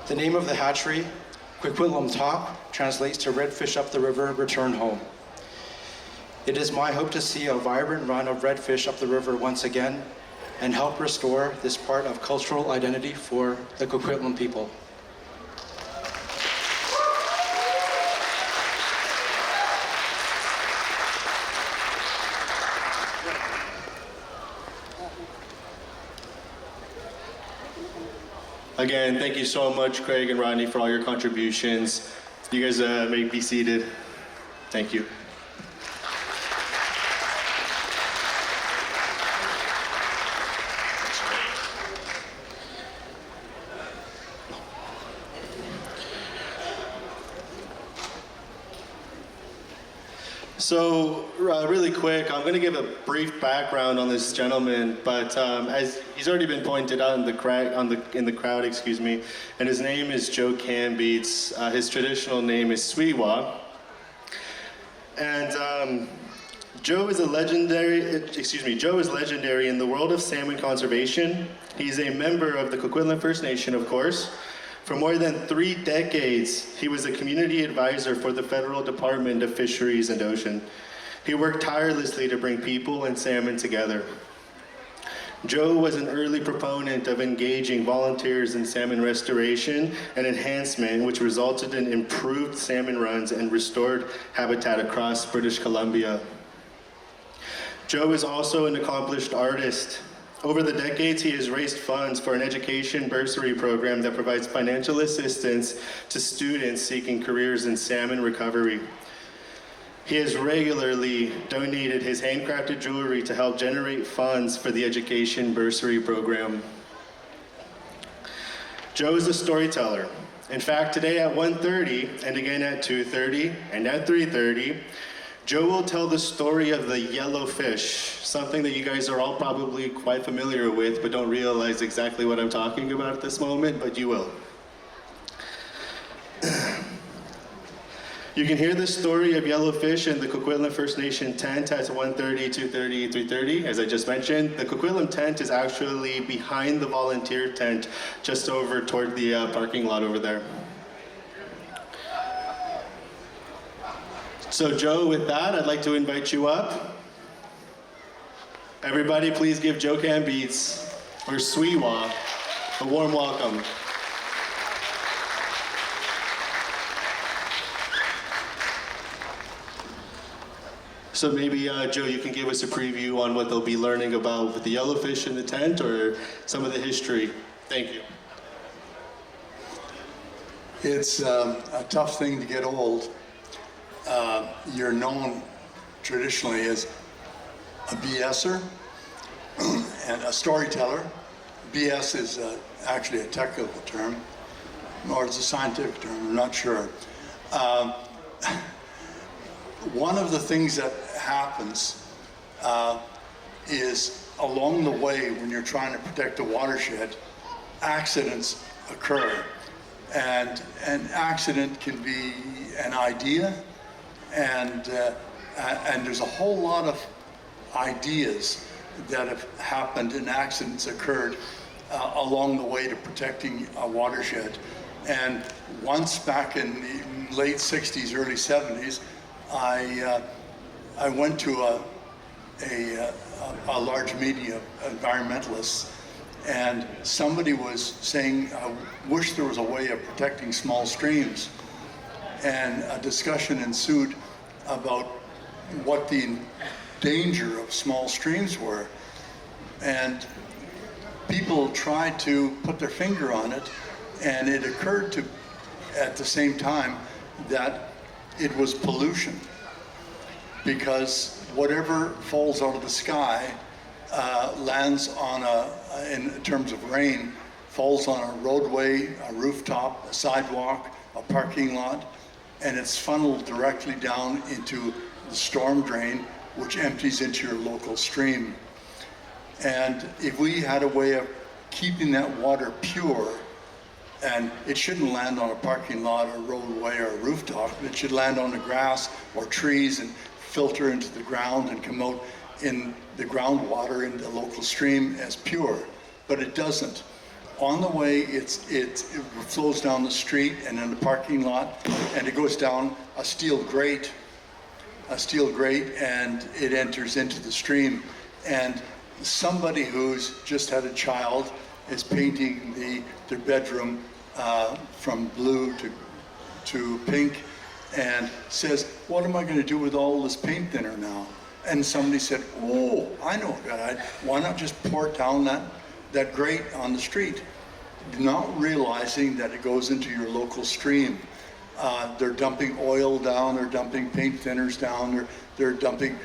The name of the hatchery, Kwikwetlem Talk, translates to redfish up the river, return home. It is my hope to see a vibrant run of redfish up the river once again and help restore this part of cultural identity for the Coquitlam people. Again, thank you so much, Craig and Rodney, for all your contributions. You guys may be seated. Thank you. So really quick, I'm going to give a brief background on this gentleman, but as he's already been pointed out in the crowd, and his name is Joe Cambeats. His traditional name is Swiwa, and Joe is legendary in the world of salmon conservation. He's a member of the Coquitlam First Nation, of course. For more than 3 decades, he was a community advisor for the Federal Department of Fisheries and Ocean. He worked tirelessly to bring people and salmon together. Joe was an early proponent of engaging volunteers in salmon restoration and enhancement, which resulted in improved salmon runs and restored habitat across British Columbia. Joe is also an accomplished artist. Over the decades, he has raised funds for an education bursary program that provides financial assistance to students seeking careers in salmon recovery. He has regularly donated his handcrafted jewelry to help generate funds for the education bursary program. Joe is a storyteller. In fact, today at 1:30, and again at 2:30, and at 3:30, Joe will tell the story of the yellowfish, something that you guys are all probably quite familiar with, but don't realize exactly what I'm talking about at this moment, but you will. You can hear the story of yellowfish in the Coquitlam First Nation tent at 1:30, 2:30, 3:30. As I just mentioned, the Coquitlam tent is actually behind the volunteer tent, just over toward the parking lot over there. So Joe, with that, I'd like to invite you up. Everybody, please give Joe Cambeats, or Swiwa, a warm welcome. So maybe, Joe, you can give us a preview on what they'll be learning about with the yellowfish in the tent, or some of the history. Thank you. It's a tough thing to get old. You're known traditionally as a BSer and a storyteller. BS is actually a technical term, or it's a scientific term, I'm not sure. One of the things that happens is along the way when you're trying to protect a watershed, accidents occur. And an accident can be an idea, and there's a whole lot of ideas that have happened and accidents occurred along the way to protecting a watershed. And once back in the late 60s, early 70s, I went to a large meeting of environmentalists, and somebody was saying, I wish there was a way of protecting small streams. And a discussion ensued about what the danger of small streams were. And people tried to put their finger on it, and it occurred to, at the same time, that it was pollution. Because whatever falls out of the sky lands on in terms of rain, falls on a roadway, a rooftop, a sidewalk, a parking lot, and it's funneled directly down into the storm drain, which empties into your local stream. And if we had a way of keeping that water pure, and it shouldn't land on a parking lot or roadway or a rooftop, it should land on the grass or trees and filter into the ground and come out in the groundwater in the local stream as pure, but it doesn't. On the way, it flows down the street and in the parking lot, and it goes down a steel grate, and it enters into the stream. And somebody who's just had a child is painting their bedroom from blue to pink, and says, what am I going to do with all this paint thinner now? And somebody said, oh, I know a guy. Why not just pour down that grate on the street? not realizing that it goes into your local stream. They're dumping oil down, they're dumping paint thinners down, they're dumping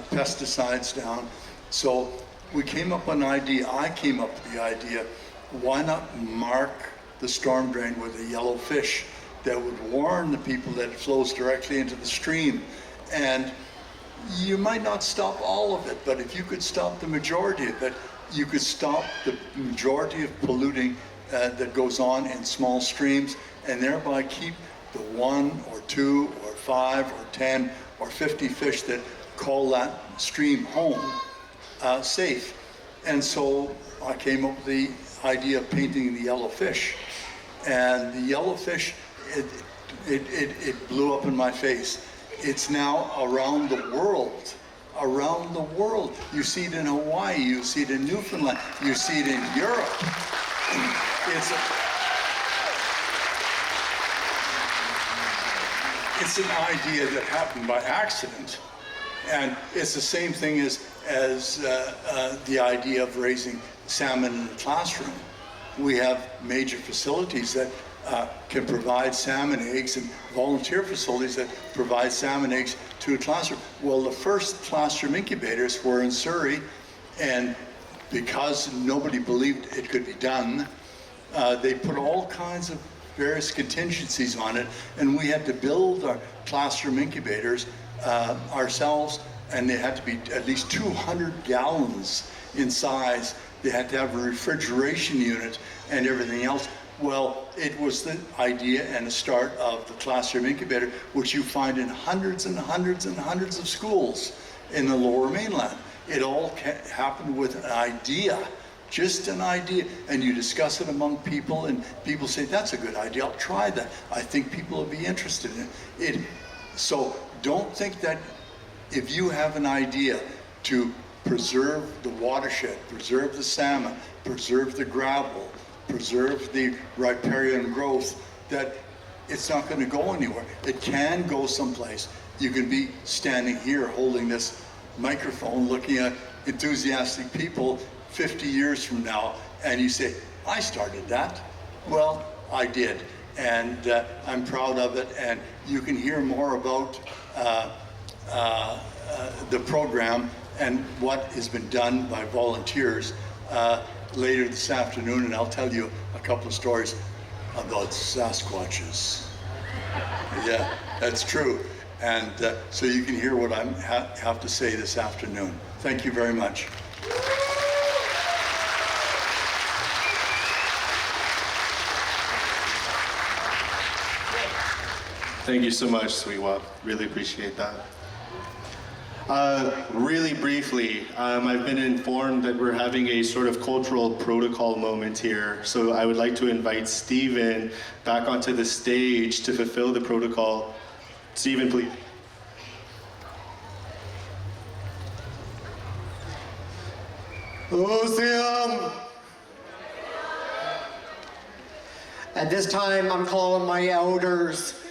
pesticides down. So we came up with an idea, I came up with the idea, why not mark the storm drain with a yellow fish that would warn the people that it flows directly into the stream. And you might not stop all of it, but if you could stop the majority of it, you could stop the majority of polluting that goes on in small streams, and thereby keep the 1 or 2 or 5 or 10 or 50 fish that call that stream home safe. And so I came up with the idea of painting the yellow fish. And the yellow fish, it blew up in my face. It's now around the world. Around the world. You see it in Hawaii, you see it in Newfoundland, you see it in Europe. It's an idea that happened by accident. And it's the same thing as the idea of raising salmon in the classroom. We have major facilities that can provide salmon eggs, and volunteer facilities that provide salmon eggs to a classroom. Well, the first classroom incubators were in Surrey, and because nobody believed it could be done, they put all kinds of various contingencies on it, and we had to build our classroom incubators ourselves, and they had to be at least 200 gallons in size. They had to have a refrigeration unit and everything else. Well, it was the idea and the start of the classroom incubator, which you find in hundreds and hundreds and hundreds of schools in the Lower Mainland. It all happened with an idea, just an idea, and you discuss it among people, and people say, that's a good idea, I'll try that. I think people will be interested in it. So don't think that if you have an idea to preserve the watershed, preserve the salmon, preserve the gravel, preserve the riparian growth, that it's not going to go anywhere. It can go someplace. You can be standing here holding this microphone looking at enthusiastic people 50 years from now, and you say, I started that. Well, I did, and I'm proud of it, and you can hear more about the program and what has been done by volunteers later this afternoon, and I'll tell you a couple of stories about Sasquatches. Yeah, that's true. And so you can hear what I have to say this afternoon. Thank you very much. Thank you so much, Sweetwap. Really appreciate that. Really briefly, I've been informed that we're having a sort of cultural protocol moment here. So I would like to invite Stephen back onto the stage to fulfill the protocol. Stephen, please. At this time, I'm calling my elders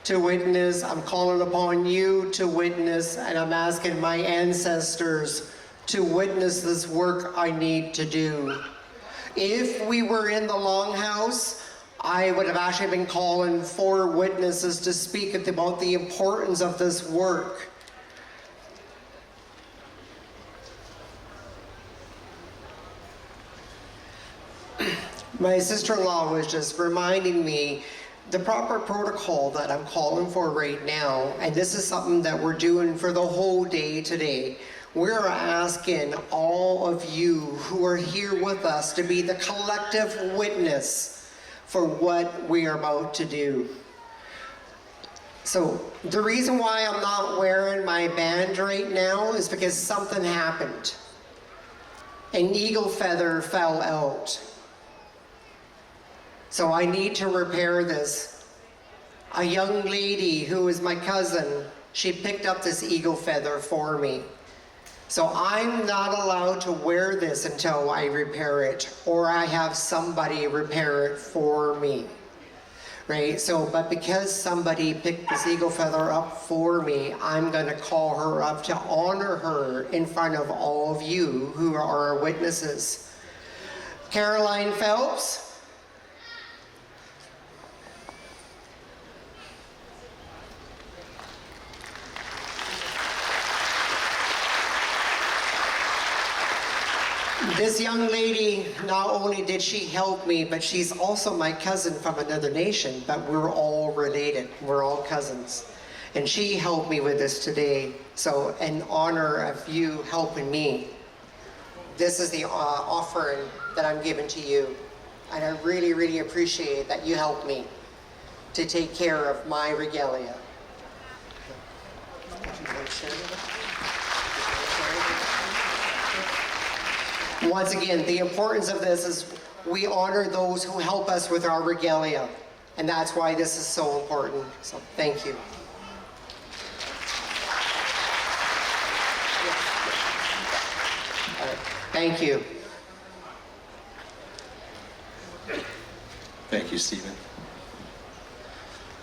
to witness. I'm calling upon you to witness, and I'm asking my ancestors to witness this work I need to do. If we were in the Longhouse, I would have actually been calling 4 witnesses to speak about the importance of this work. My sister-in-law was just reminding me the proper protocol that I'm calling for right now, and this is something that we're doing for the whole day today. We're asking all of you who are here with us to be the collective witness for what we are about to do. So the reason why I'm not wearing my band right now is because something happened. An eagle feather fell out. So I need to repair this. A young lady who is my cousin, she picked up this eagle feather for me. So I'm not allowed to wear this until I repair it, or I have somebody repair it for me. Right? So, but because somebody picked this eagle feather up for me, I'm gonna call her up to honor her in front of all of you who are our witnesses. Caroline Phelps, This young lady, not only did she help me, but she's also my cousin from another nation, but we're all related. We're all cousins. And she helped me with this today. So in honor of you helping me, this is the offering that I'm giving to you. And I really, really appreciate that you helped me to take care of my regalia. Once again, the importance of this is we honor those who help us with our regalia. And that's why this is so important. So thank you. All right. Thank you. Thank you, Stephen.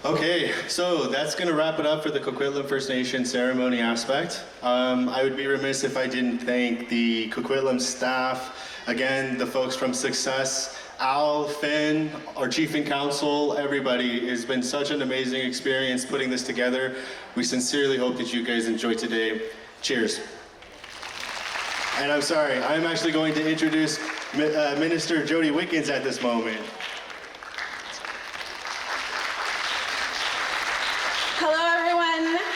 Okay, so that's going to wrap it up for the Coquitlam First Nation ceremony aspect. I would be remiss if I didn't thank the Coquitlam staff, again, the folks from S.U.C.C.E.S.S, Al, Finn, our chief and council, everybody. It's been such an amazing experience putting this together. We sincerely hope that you guys enjoy today. Cheers. And I'm sorry, I'm actually going to introduce Minister Jody Wickens at this moment.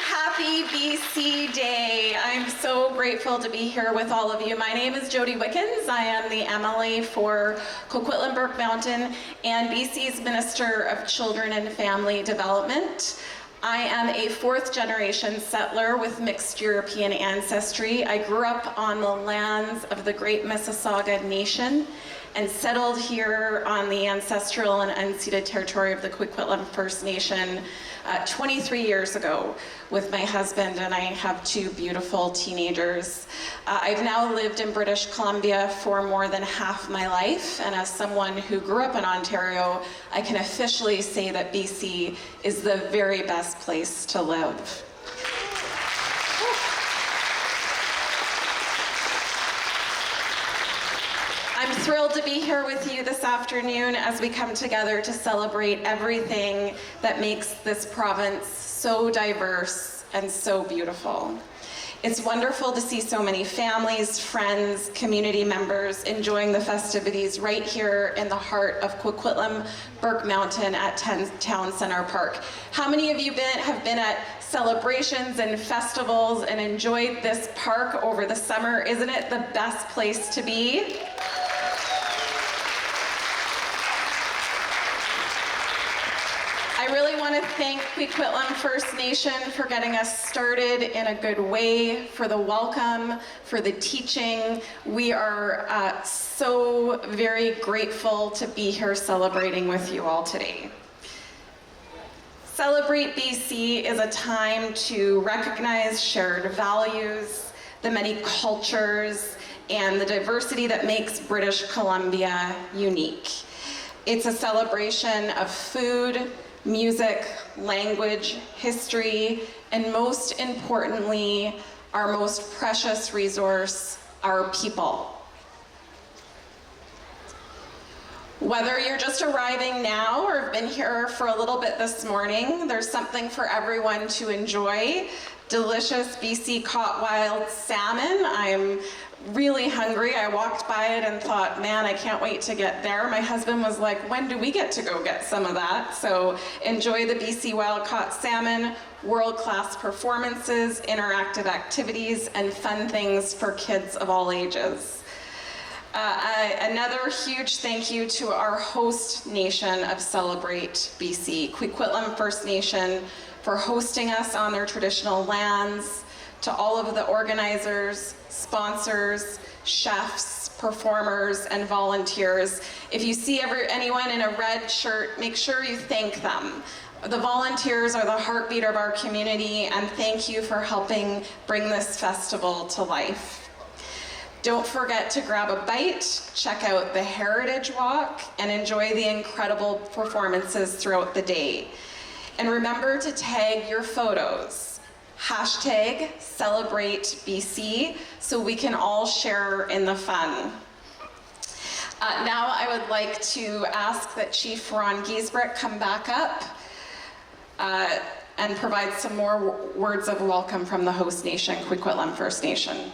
Happy BC Day. I'm so grateful to be here with all of you. My name is Jody Wickens. I am the MLA for Coquitlam Burke Mountain and BC's Minister of Children and Family Development. I am a fourth-generation settler with mixed European ancestry. I grew up on the lands of the Great Mississauga Nation and settled here on the ancestral and unceded territory of the Kwikwetlem First Nation 23 years ago with my husband, and I have two beautiful teenagers. I've now lived in British Columbia for more than half my life, and as someone who grew up in Ontario, I can officially say that BC is the very best place to live. I'm thrilled to be here with you this afternoon as we come together to celebrate everything that makes this province so diverse and so beautiful. It's wonderful to see so many families, friends, community members enjoying the festivities right here in the heart of Coquitlam Burke Mountain at Town Center Park. How many of you have been at celebrations and festivals and enjoyed this park over the summer? Isn't it the best place to be? I really want to thank Kwikwetlem First Nation for getting us started in a good way, for the welcome, for the teaching. We are so very grateful to be here celebrating with you all today. Celebrate BC is a time to recognize shared values, the many cultures, and the diversity that makes British Columbia unique. It's a celebration of food, music, language, history, and most importantly, our most precious resource, our people. Whether you're just arriving now or have been here for a little bit this morning, there's something for everyone to enjoy. Delicious BC caught wild salmon. I'm really hungry. I walked by it and thought, man, I can't wait to get there. My husband was like, when do we get to go get some of that? So enjoy the BC wild caught salmon, world-class performances, interactive activities, and fun things for kids of all ages. Another huge thank you to our host nation of Celebrate BC, Kwikwetlem First Nation, for hosting us on their traditional lands, to all of the organizers, sponsors, chefs, performers, and volunteers. If you see anyone in a red shirt, make sure you thank them. The volunteers are the heartbeat of our community, and thank you for helping bring this festival to life. Don't forget to grab a bite, check out the Heritage Walk, and enjoy the incredible performances throughout the day. And remember to tag your photos. #CelebrateBC so we can all share in the fun. Now I would like to ask that Chief Ron Giesbrecht come back up and provide some more words of welcome from the host nation, Kwikwetlem First Nation.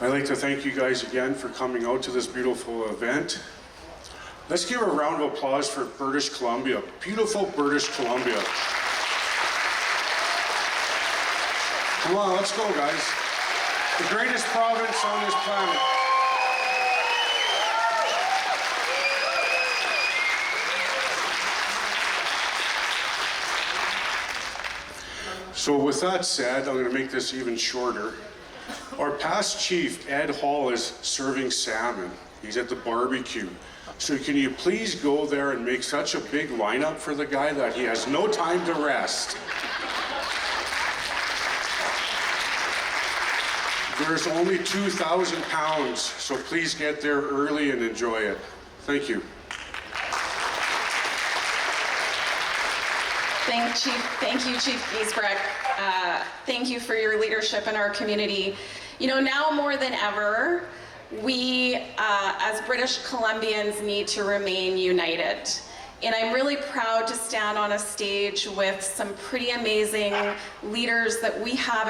I'd like to thank you guys again for coming out to this beautiful event. Let's give a round of applause for British Columbia, beautiful British Columbia. Come on, let's go, guys. The greatest province on this planet. So with that said, I'm going to make this even shorter. Our past chief, Ed Hall, is serving salmon. He's at the barbecue. So can you please go there and make such a big lineup for the guy that he has no time to rest? There's only 2,000 pounds, so please get there early and enjoy it. Thank you. Thank you, Chief Giesbrecht. Thank you for your leadership in our community. You know, now more than ever, we as British Columbians need to remain united. And I'm really proud to stand on a stage with some pretty amazing leaders that we have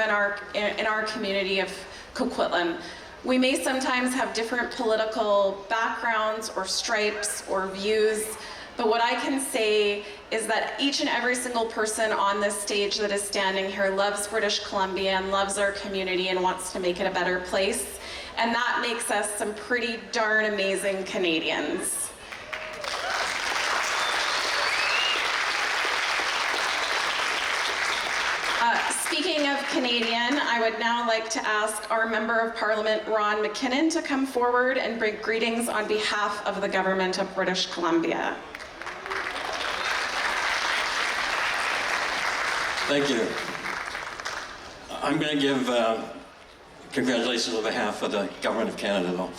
in our community of Coquitlam. We may sometimes have different political backgrounds or stripes or views, but what I can say is that each and every single person on this stage that is standing here loves British Columbia and loves our community and wants to make it a better place. And that makes us some pretty darn amazing Canadians. Speaking of Canadian, I would now like to ask our Member of Parliament, Ron McKinnon, to come forward and bring greetings on behalf of the Government of British Columbia. Thank you. I'm going to give congratulations on behalf of the Government of Canada, though.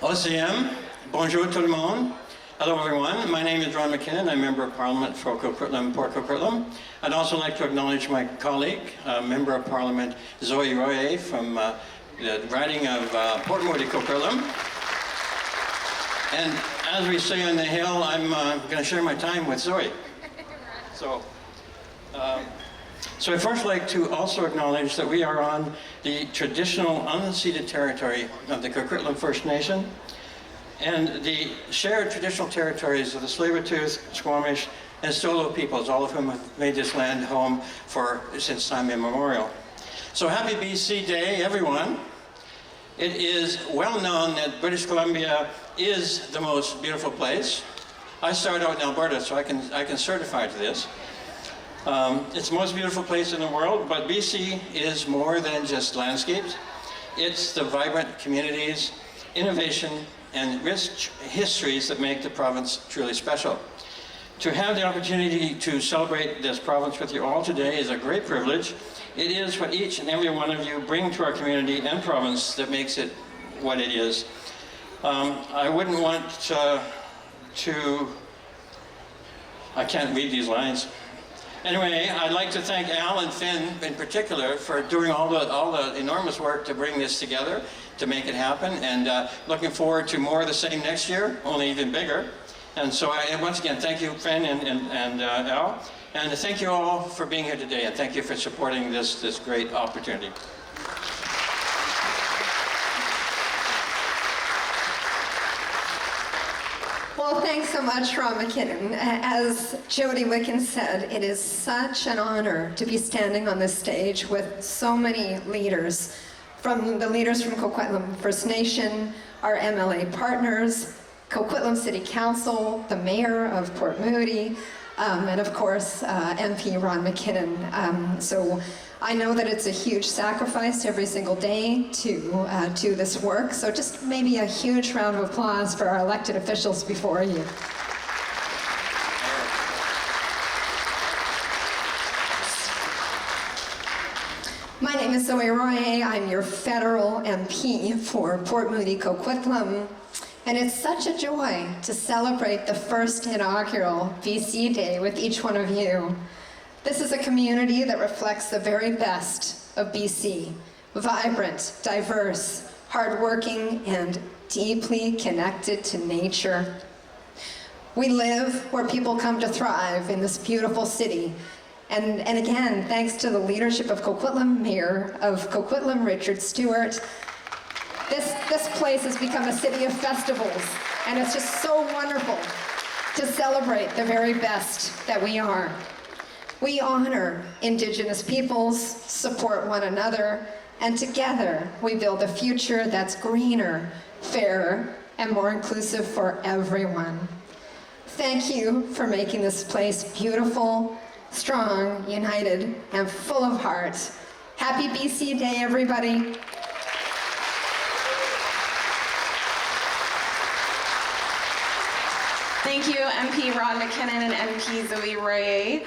OCM, bonjour tout le monde. Hello everyone, my name is Ron McKinnon. I'm Member of Parliament for Coquitlam, Port Coquitlam. I'd also like to acknowledge my colleague, Member of Parliament Zoe Royer from the riding of Port Moody Coquitlam. And as we say on the Hill, I'm going to share my time with Zoe. So I'd first like to also acknowledge that we are on the traditional unceded territory of the Kwikwetlem First Nation and the shared traditional territories of the Tsleil-Waututh, Squamish, and Stolo peoples, all of whom have made this land home since time immemorial. So happy BC Day, everyone. It is well known that British Columbia is the most beautiful place. I started out in Alberta, so I can certify to this. It's the most beautiful place in the world, but BC is more than just landscapes. It's the vibrant communities, innovation, and rich histories that make the province truly special. To have the opportunity to celebrate this province with you all today is a great privilege. It is what each and every one of you bring to our community and province that makes it what it is. I wouldn't want I can't read these lines. Anyway, I'd like to thank Al and Finn in particular for doing all the enormous work to bring this together, to make it happen, and looking forward to more of the same next year, only even bigger. And so once again, thank you, Finn and Al, and thank you all for being here today, and thank you for supporting this great opportunity. Well, thanks so much, Ron McKinnon. As Jody Wicken said, it is such an honor to be standing on this stage with so many leaders, from the leaders from Coquitlam First Nation, our MLA partners, Coquitlam City Council, the Mayor of Port Moody, and of course, MP Ron McKinnon. So I know that it's a huge sacrifice every single day to do this work, so just maybe a huge round of applause for our elected officials before you. My name is Zoe Royer. I'm your federal MP for Port Moody Coquitlam, and it's such a joy to celebrate the first inaugural BC Day with each one of you. This is a community that reflects the very best of BC. Vibrant, diverse, hardworking, and deeply connected to nature. We live where people come to thrive in this beautiful city, And again, thanks to the leadership of Coquitlam Mayor of Coquitlam, Richard Stewart, this place has become a city of festivals, and it's just so wonderful to celebrate the very best that we are. We honor Indigenous peoples, support one another, and together we build a future that's greener, fairer, and more inclusive for everyone. Thank you for making this place beautiful, strong, united, and full of heart. Happy BC Day, everybody. Thank you, MP Ron McKinnon and MP Zoe Royer.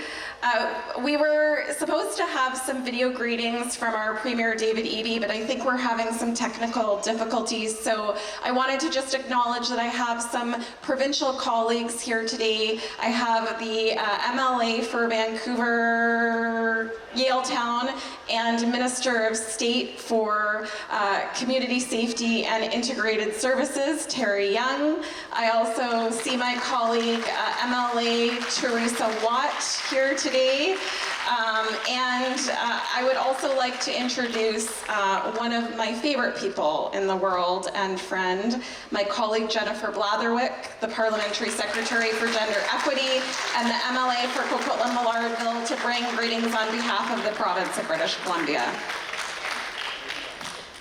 We were supposed to have some video greetings from our Premier David Eby, but I think we're having some technical difficulties, so I wanted to just acknowledge that I have some provincial colleagues here today. I have the MLA for Vancouver, Yaletown, and Minister of State for Community Safety and Integrated Services, Terry Young. I also see my colleague, MLA Teresa Watt, here today. I would also like to introduce one of my favorite people in the world and friend, my colleague Jennifer Blatherwick, the Parliamentary Secretary for Gender Equity and the MLA for Coquitlam-Millardville, to bring greetings on behalf of the province of British Columbia.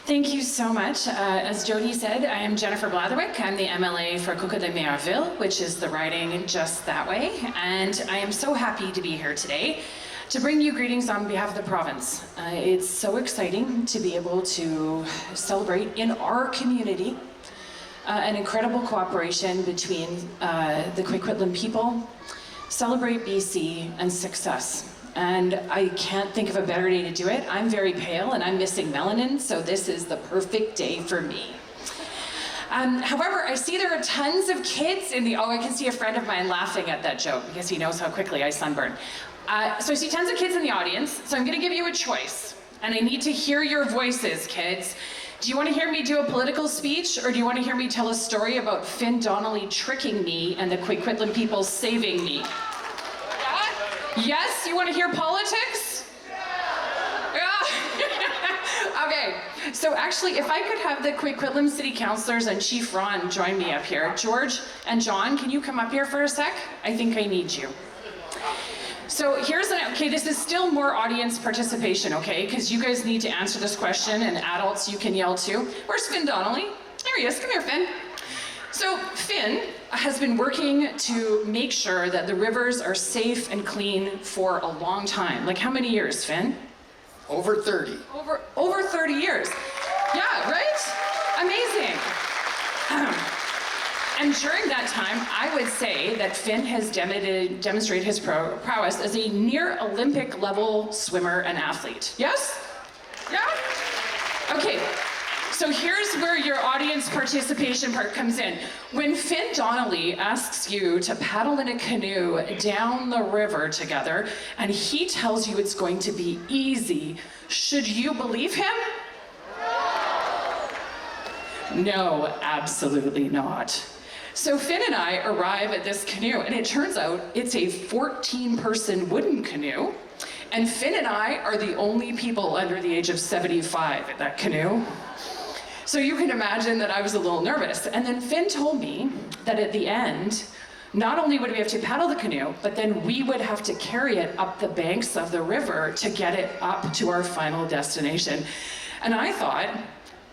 Thank you so much. As Jody said, I am Jennifer Blatherwick. I'm the MLA for Coquitlam-Millardville, which is the riding just that way. And I am so happy to be here today to bring you greetings on behalf of the province. It's so exciting to be able to celebrate in our community an incredible cooperation between the Kwikwetlem people, Celebrate BC, and S.U.C.C.E.S.S. And I can't think of a better day to do it. I'm very pale and I'm missing melanin, so this is the perfect day for me. However, I see there are tons of kids in the, I can see a friend of mine laughing at that joke because he knows how quickly I sunburn. So I see tons of kids in the audience, so I'm gonna give you a choice. And I need to hear your voices, kids. Do you want to hear me do a political speech, or do you want to hear me tell a story about Finn Donnelly tricking me and the Kwikwetlem people saving me? Yes, you want to hear politics? Yeah. Okay, so actually, if I could have the Kwikwetlem City Councillors and Chief Ron join me up here. George and John, can you come up here for a sec? I think I need you. So here's okay, this is still more audience participation, okay? Because you guys need to answer this question, and adults you can yell too. Where's Finn Donnelly? There he is, come here, Finn. So Finn has been working to make sure that the rivers are safe and clean for a long time. Like how many years, Finn? Over 30. Over 30 years. Yeah, right? Amazing. And during that time, I would say that Finn has demonstrated his prowess as a near Olympic level swimmer and athlete. Yes? Yeah? Okay. So here's where your audience participation part comes in. When Finn Donnelly asks you to paddle in a canoe down the river together, and he tells you it's going to be easy, should you believe him? No, absolutely not. So Finn and I arrive at this canoe, and it turns out it's a 14-person wooden canoe, and Finn and I are the only people under the age of 75 in that canoe. So you can imagine that I was a little nervous. And then Finn told me that at the end, not only would we have to paddle the canoe, but then we would have to carry it up the banks of the river to get it up to our final destination. And I thought,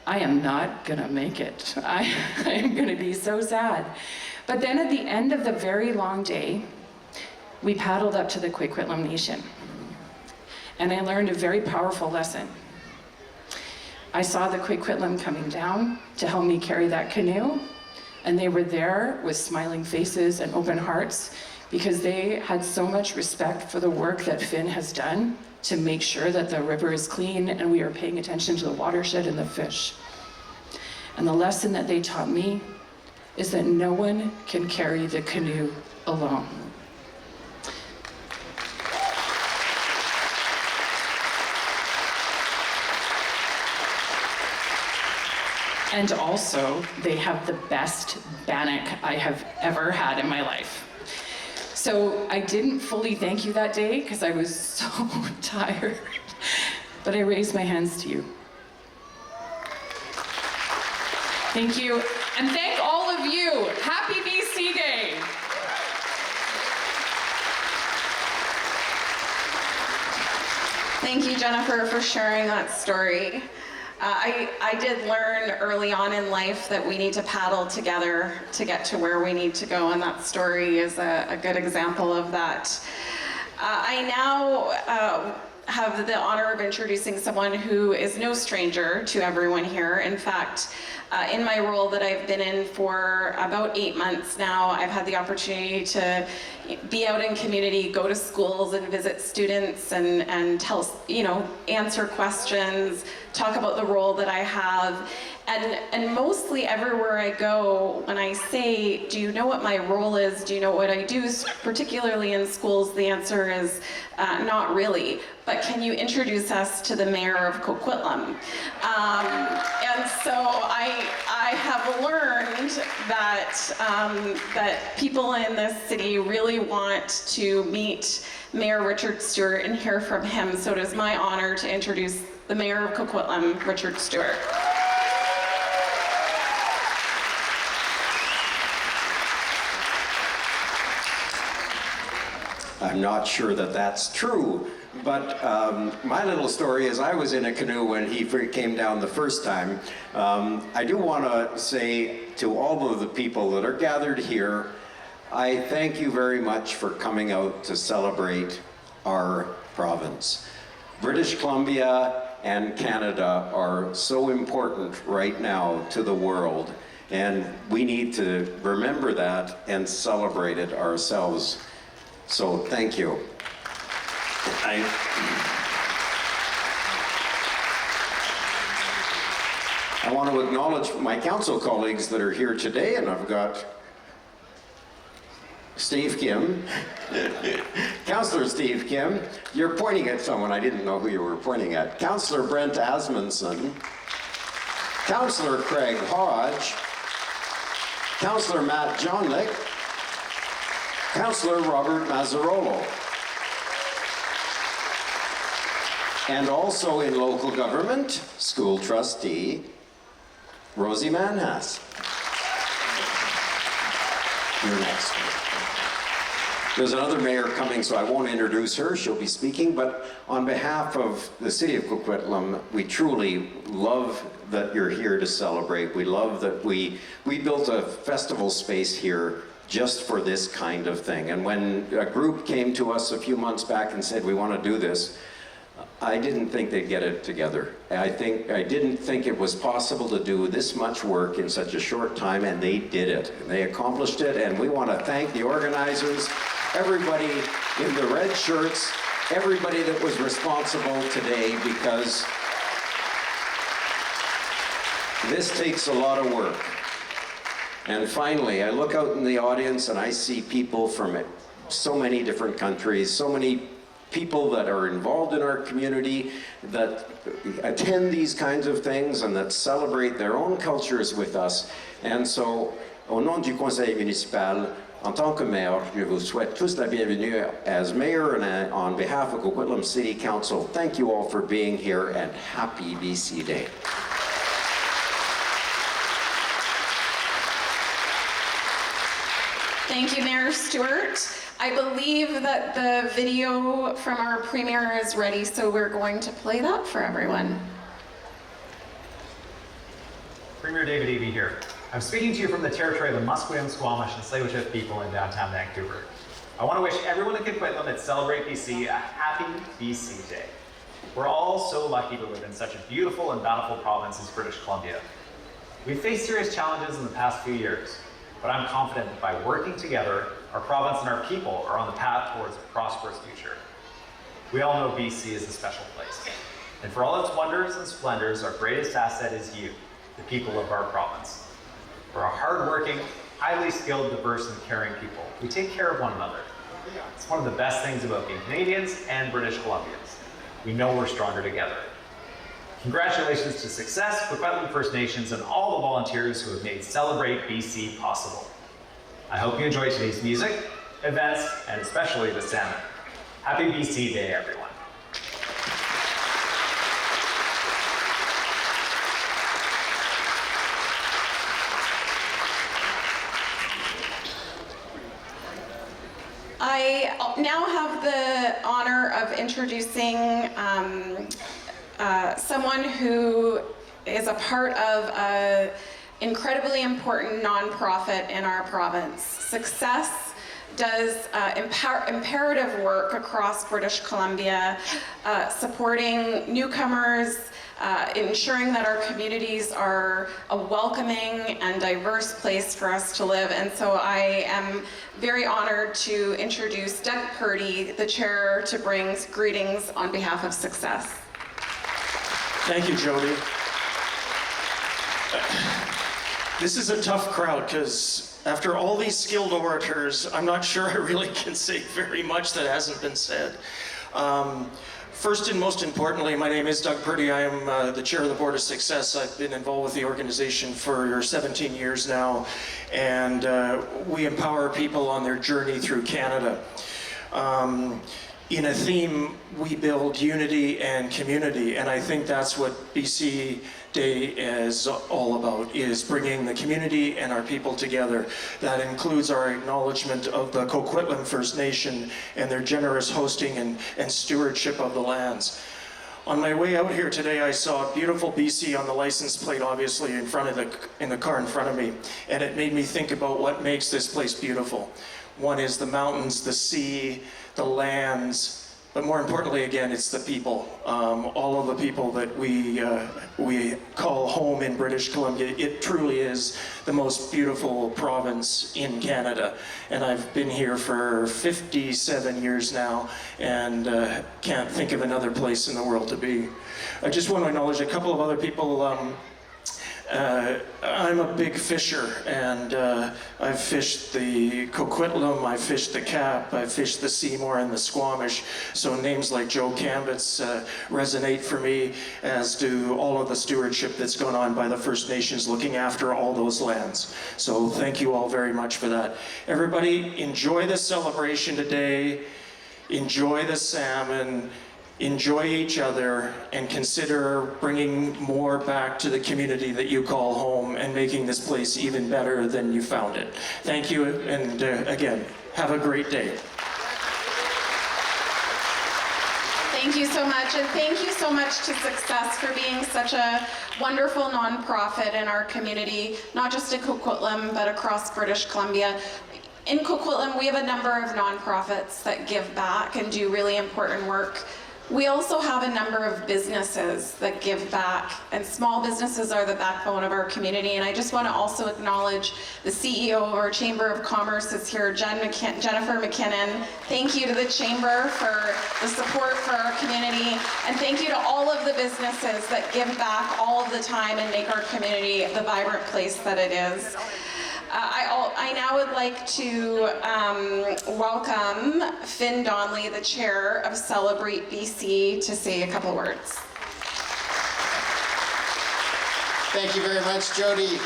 I am not gonna make it. I am gonna be so sad. But then at the end of the very long day, we paddled up to the Kwikwetlem Nation. And I learned a very powerful lesson. I saw the Kwikwetlem coming down to help me carry that canoe, and they were there with smiling faces and open hearts because they had so much respect for the work that Finn has done to make sure that the river is clean and we are paying attention to the watershed and the fish. And the lesson that they taught me is that no one can carry the canoe alone. And also, they have the best bannock I have ever had in my life. So I didn't fully thank you that day because I was so tired, but I raised my hands to you. Thank you, and thank all of you. Happy BC Day. Thank you, Jennifer, for sharing that story. I did learn early on in life that we need to paddle together to get to where we need to go, and that story is a good example of that. I now have the honor of introducing someone who is no stranger to everyone here. In fact, in my role that I've been in for about 8 months now, I've had the opportunity to be out in community, go to schools and visit students and tell, answer questions, talk about the role that I have. And mostly everywhere I go, when I say, do you know what my role is? Do you know what I do? Particularly in schools, the answer is not really. But can you introduce us to the mayor of Coquitlam? And so I have learned that people in this city really want to meet Mayor Richard Stewart and hear from him. So it is my honor to introduce the mayor of Coquitlam, Richard Stewart. I'm not sure that that's true, but my little story is I was in a canoe when he came down the first time. I do want to say to all of the people that are gathered here, I thank you very much for coming out to celebrate our province. British Columbia and Canada are so important right now to the world, and we need to remember that and celebrate it ourselves. So thank you. I want to acknowledge my council colleagues that are here today, and I've got Steve Kim, Councillor Steve Kim. You're pointing at someone, I didn't know who you were pointing at. Councillor Brent Asmundson, Councillor Craig Hodge, Councillor Matt Johnlick, Councillor Robert Mazzarolo, and also in local government, school trustee Rosie Manhas. You're next. There's another mayor coming, so I won't introduce her. She'll be speaking, but on behalf of the city of Coquitlam, we truly love that you're here to celebrate. We love that we built a festival space here just for this kind of thing. And when a group came to us a few months back and said, we want to do this, I didn't think they'd get it together. I didn't think it was possible to do this much work in such a short time, and they did it. They accomplished it, and we want to thank the organizers, everybody in the red shirts, everybody that was responsible today, because this takes a lot of work. And finally, I look out in the audience and I see people from so many different countries, so many people that are involved in our community, that attend these kinds of things and that celebrate their own cultures with us. And so, au nom du conseil municipal, en tant que maire, je vous souhaite tous la bienvenue as mayor, and on behalf of Coquitlam City Council, thank you all for being here and happy BC Day. Thank you, Mayor Stewart. I believe that the video from our premier is ready, so we're going to play that for everyone. Premier David Eby here. I'm speaking to you from the territory of the Musqueam, Squamish, and Tsleil-Waututh people in downtown Vancouver. I want to wish everyone in Coquitlam at Celebrate BC a happy BC Day. We're all so lucky to live in such a beautiful and bountiful province as British Columbia. We've faced serious challenges in the past few years, but I'm confident that by working together, our province and our people are on the path towards a prosperous future. We all know BC is a special place, and for all its wonders and splendors, our greatest asset is you, the people of our province. We're a hardworking, highly skilled, diverse, and caring people. We take care of one another. It's one of the best things about being Canadians and British Columbians. We know we're stronger together. Congratulations to S.U.C.C.E.S.S, Kwikwetlem First Nations, and all the volunteers who have made Celebrate BC possible. I hope you enjoyed today's music. events, and especially the salmon. Happy BC Day, everyone. I now have the honor of introducing someone who is a part of an incredibly important nonprofit in our province. S.U.C.C.E.S.S does imperative work across British Columbia, supporting newcomers, ensuring that our communities are a welcoming and diverse place for us to live. And so I am very honored to introduce Doug Purdy, the chair, to bring greetings on behalf of S.U.C.C.E.S.S. Thank you, Jody. This is a tough crowd because after all these skilled orators, I'm not sure I really can say very much that hasn't been said. First and most importantly, my name is Doug Purdy. I am the chair of the board of S.U.C.C.E.S.S. I've been involved with the organization for 17 years now, and we empower people on their journey through Canada. In a theme, we build unity and community, and I think that's what BC Day is all about, is bringing the community and our people together. That includes our acknowledgement of the Coquitlam First Nation and their generous hosting and stewardship of the lands. On my way out here today, I saw beautiful BC on the license plate, obviously in the car in front of me, and it made me think about what makes this place beautiful. One is the mountains, the sea, the lands, but more importantly, again, it's the people. All of the people that we call home in British Columbia. It truly is the most beautiful province in Canada. And I've been here for 57 years now, and can't think of another place in the world to be. I just want to acknowledge a couple of other people. I'm a big fisher, and I've fished the Coquitlam, I've fished the Cap, I've fished the Seymour and the Squamish, so names like Joe Cambit's resonate for me, as do all of the stewardship that's gone on by the First Nations looking after all those lands. So thank you all very much for that. Everybody, enjoy the celebration today, enjoy the salmon, enjoy each other, and consider bringing more back to the community that you call home and making this place even better than you found it. Thank you, and again, have a great day. Thank you so much, and thank you so much to S.U.C.C.E.S.S for being such a wonderful nonprofit in our community, not just in Coquitlam, but across British Columbia. In Coquitlam, we have a number of nonprofits that give back and do really important work. We also have a number of businesses that give back, and small businesses are the backbone of our community. And I just want to also acknowledge the CEO of our Chamber of Commerce is here, Jennifer McKinnon. Thank you to the Chamber for the support for our community, and thank you to all of the businesses that give back all of the time and make our community the vibrant place that it is. I now would like to welcome Finn Donnelly, the chair of Celebrate BC, to say a couple words. Thank you very much, Jody.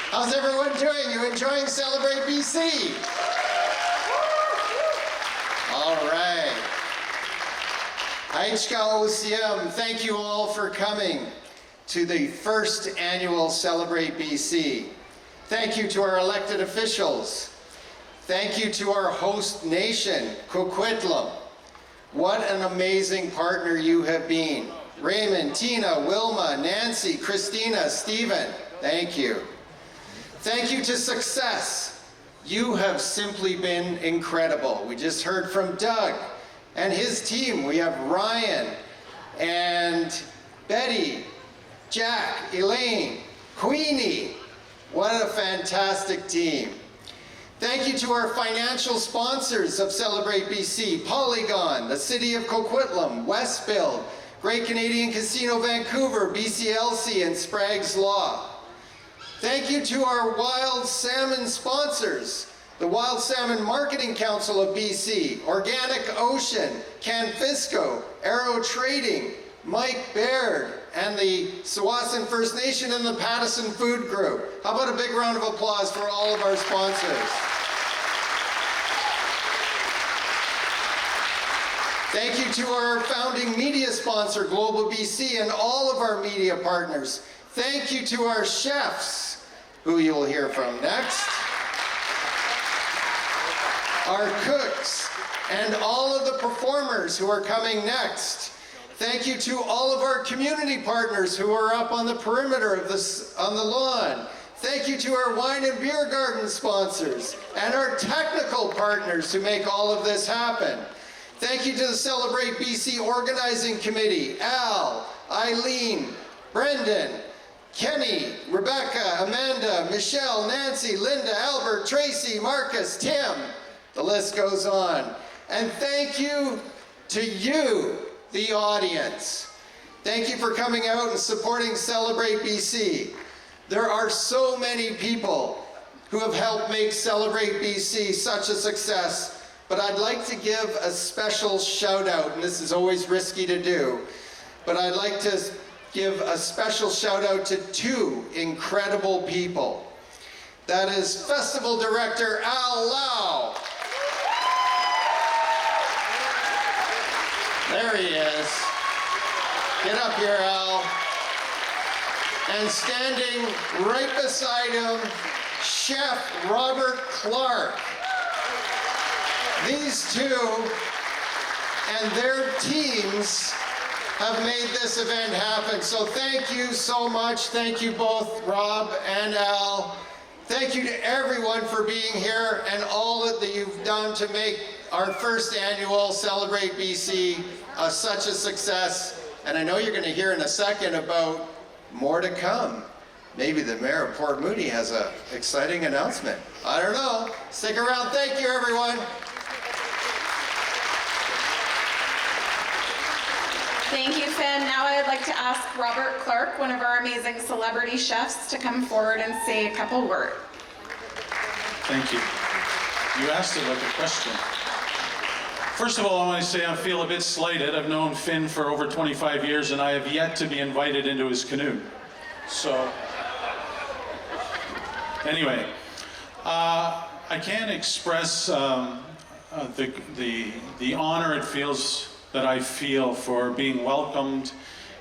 How's everyone doing? You enjoying Celebrate BC? All right. S.U.C.C.E.S.S, thank you all for coming to the first annual Celebrate BC. Thank you to our elected officials. Thank you to our host nation, Coquitlam. What an amazing partner you have been. Raymond, Tina, Wilma, Nancy, Christina, Stephen, thank you. Thank you to S.U.C.C.E.S.S. You have simply been incredible. We just heard from Doug and his team. We have Ryan and Betty, Jack, Elaine, Queenie. What a fantastic team. Thank you to our financial sponsors of Celebrate BC, Polygon, the City of Coquitlam, Westbuild, Great Canadian Casino Vancouver, BCLC, and Sprague's Law. Thank you to our wild salmon sponsors, the Wild Salmon Marketing Council of BC, Organic Ocean, Canfisco, Arrow Trading, Mike Baird, and the S.U.C.C.E.S.S First Nation and the Pattison Food Group. How about a big round of applause for all of our sponsors? Thank you to our founding media sponsor, Global BC, and all of our media partners. Thank you to our chefs, who you'll hear from next, our cooks, and all of the performers who are coming next. Thank you to all of our community partners who are up on the perimeter of this, on the lawn. Thank you to our wine and beer garden sponsors and our technical partners who make all of this happen. Thank you to the Celebrate BC Organizing Committee, Al, Eileen, Brendan, Kenny, Rebecca, Amanda, Michelle, Nancy, Linda, Albert, Tracy, Marcus, Tim. The list goes on. And thank you to you, the audience. Thank you for coming out and supporting Celebrate BC. There are so many people who have helped make Celebrate BC such a success. But I'd like to give a special shout out, and this is always risky to do, but I'd like to give a special shout out to two incredible people. That is Festival Director Al Lau. There he is. Get up here, Al. And standing right beside him, Chef Robert Clark. These two and their teams have made this event happen. So thank you so much. Thank you both, Rob and Al. Thank you to everyone for being here and all that you've done to make our first annual Celebrate BC such a success. And I know you're going to hear in a second about more to come. Maybe the Mayor of Port Moody has an exciting announcement. I don't know. Stick around. Thank you, everyone. Thank you, Finn. Now I'd like to ask Robert Clark, one of our amazing celebrity chefs, to come forward and say a couple words. Thank you. You asked it like a question. First of all, I want to say I feel a bit slighted. I've known Finn for over 25 years and I have yet to be invited into his canoe. So, anyway, I can't express the honor it feels that I feel for being welcomed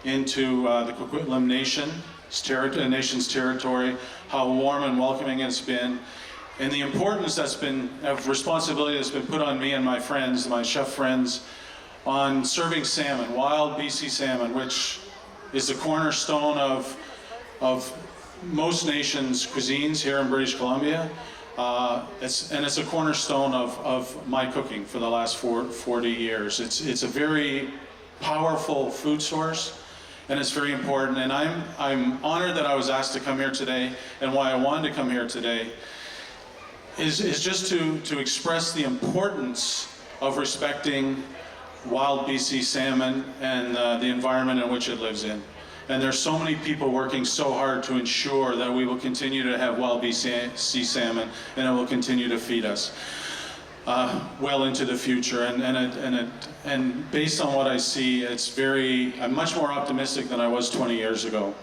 into the Coquitlam nation's territory, how warm and welcoming it's been, and the importance that's been, of responsibility that's been put on me and my friends, my chef friends, on serving salmon, wild BC salmon, which is the cornerstone of most nations' cuisines here in British Columbia. It's a cornerstone of my cooking for the last 40 years. It's a very powerful food source, and it's very important. And I'm honored that I was asked to come here today. And why I wanted to come here today is just to express the importance of respecting wild BC salmon and the environment in which it lives in. And there's so many people working so hard to ensure that we will continue to have wild BC salmon and it will continue to feed us well into the future. And based on what I see, I'm much more optimistic than I was 20 years ago.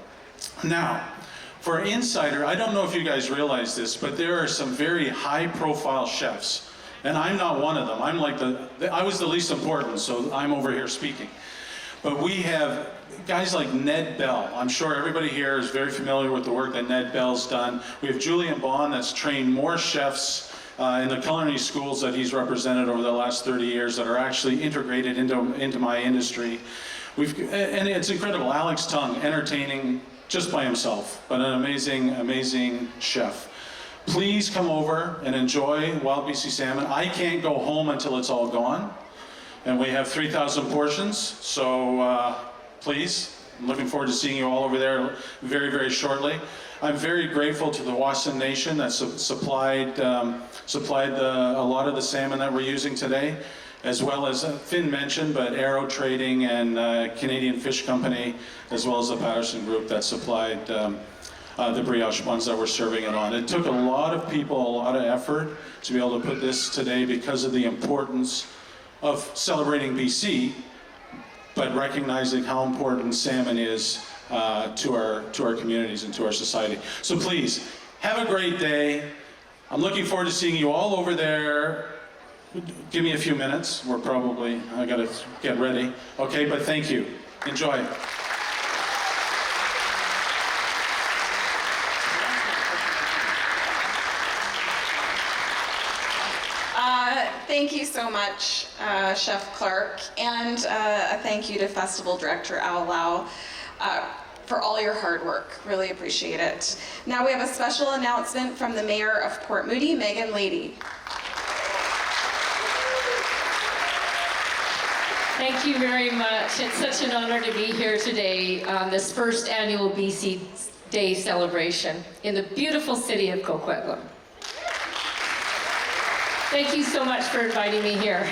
Now, for an insider, I don't know if you guys realize this, but there are some very high-profile chefs, and I'm not one of them. I'm like I was the least important, so I'm over here speaking. But we have guys like Ned Bell. I'm sure everybody here is very familiar with the work that Ned Bell's done. We have Julian Bond that's trained more chefs in the culinary schools that he's represented over the last 30 years that are actually integrated into my industry. And it's incredible. Alex Tung, entertaining just by himself, but an amazing, amazing chef. Please come over and enjoy wild BC salmon. I can't go home until it's all gone. And we have 3,000 portions, so please, I'm looking forward to seeing you all over there very, very shortly. I'm very grateful to the Wasson Nation that supplied a lot of the salmon that we're using today, as well as Finn mentioned, but Arrow Trading and Canadian Fish Company, as well as the Patterson Group that supplied the brioche buns that we're serving it on. It took a lot of people, a lot of effort to be able to put this today because of the importance of celebrating BC, but recognizing how important salmon is to our communities and to our society. So please, have a great day. I'm looking forward to seeing you all over there give me a few minutes. I gotta get ready. Okay, but thank you. Enjoy. Thank you so much, Chef Clark, and a thank you to Festival Director Al Lau for all your hard work. Really appreciate it. Now we have a special announcement from the Mayor of Port Moody, Megan Lady. Thank you very much. It's such an honor to be here today on this first annual BC Day celebration in the beautiful city of Coquitlam. Thank you so much for inviting me here.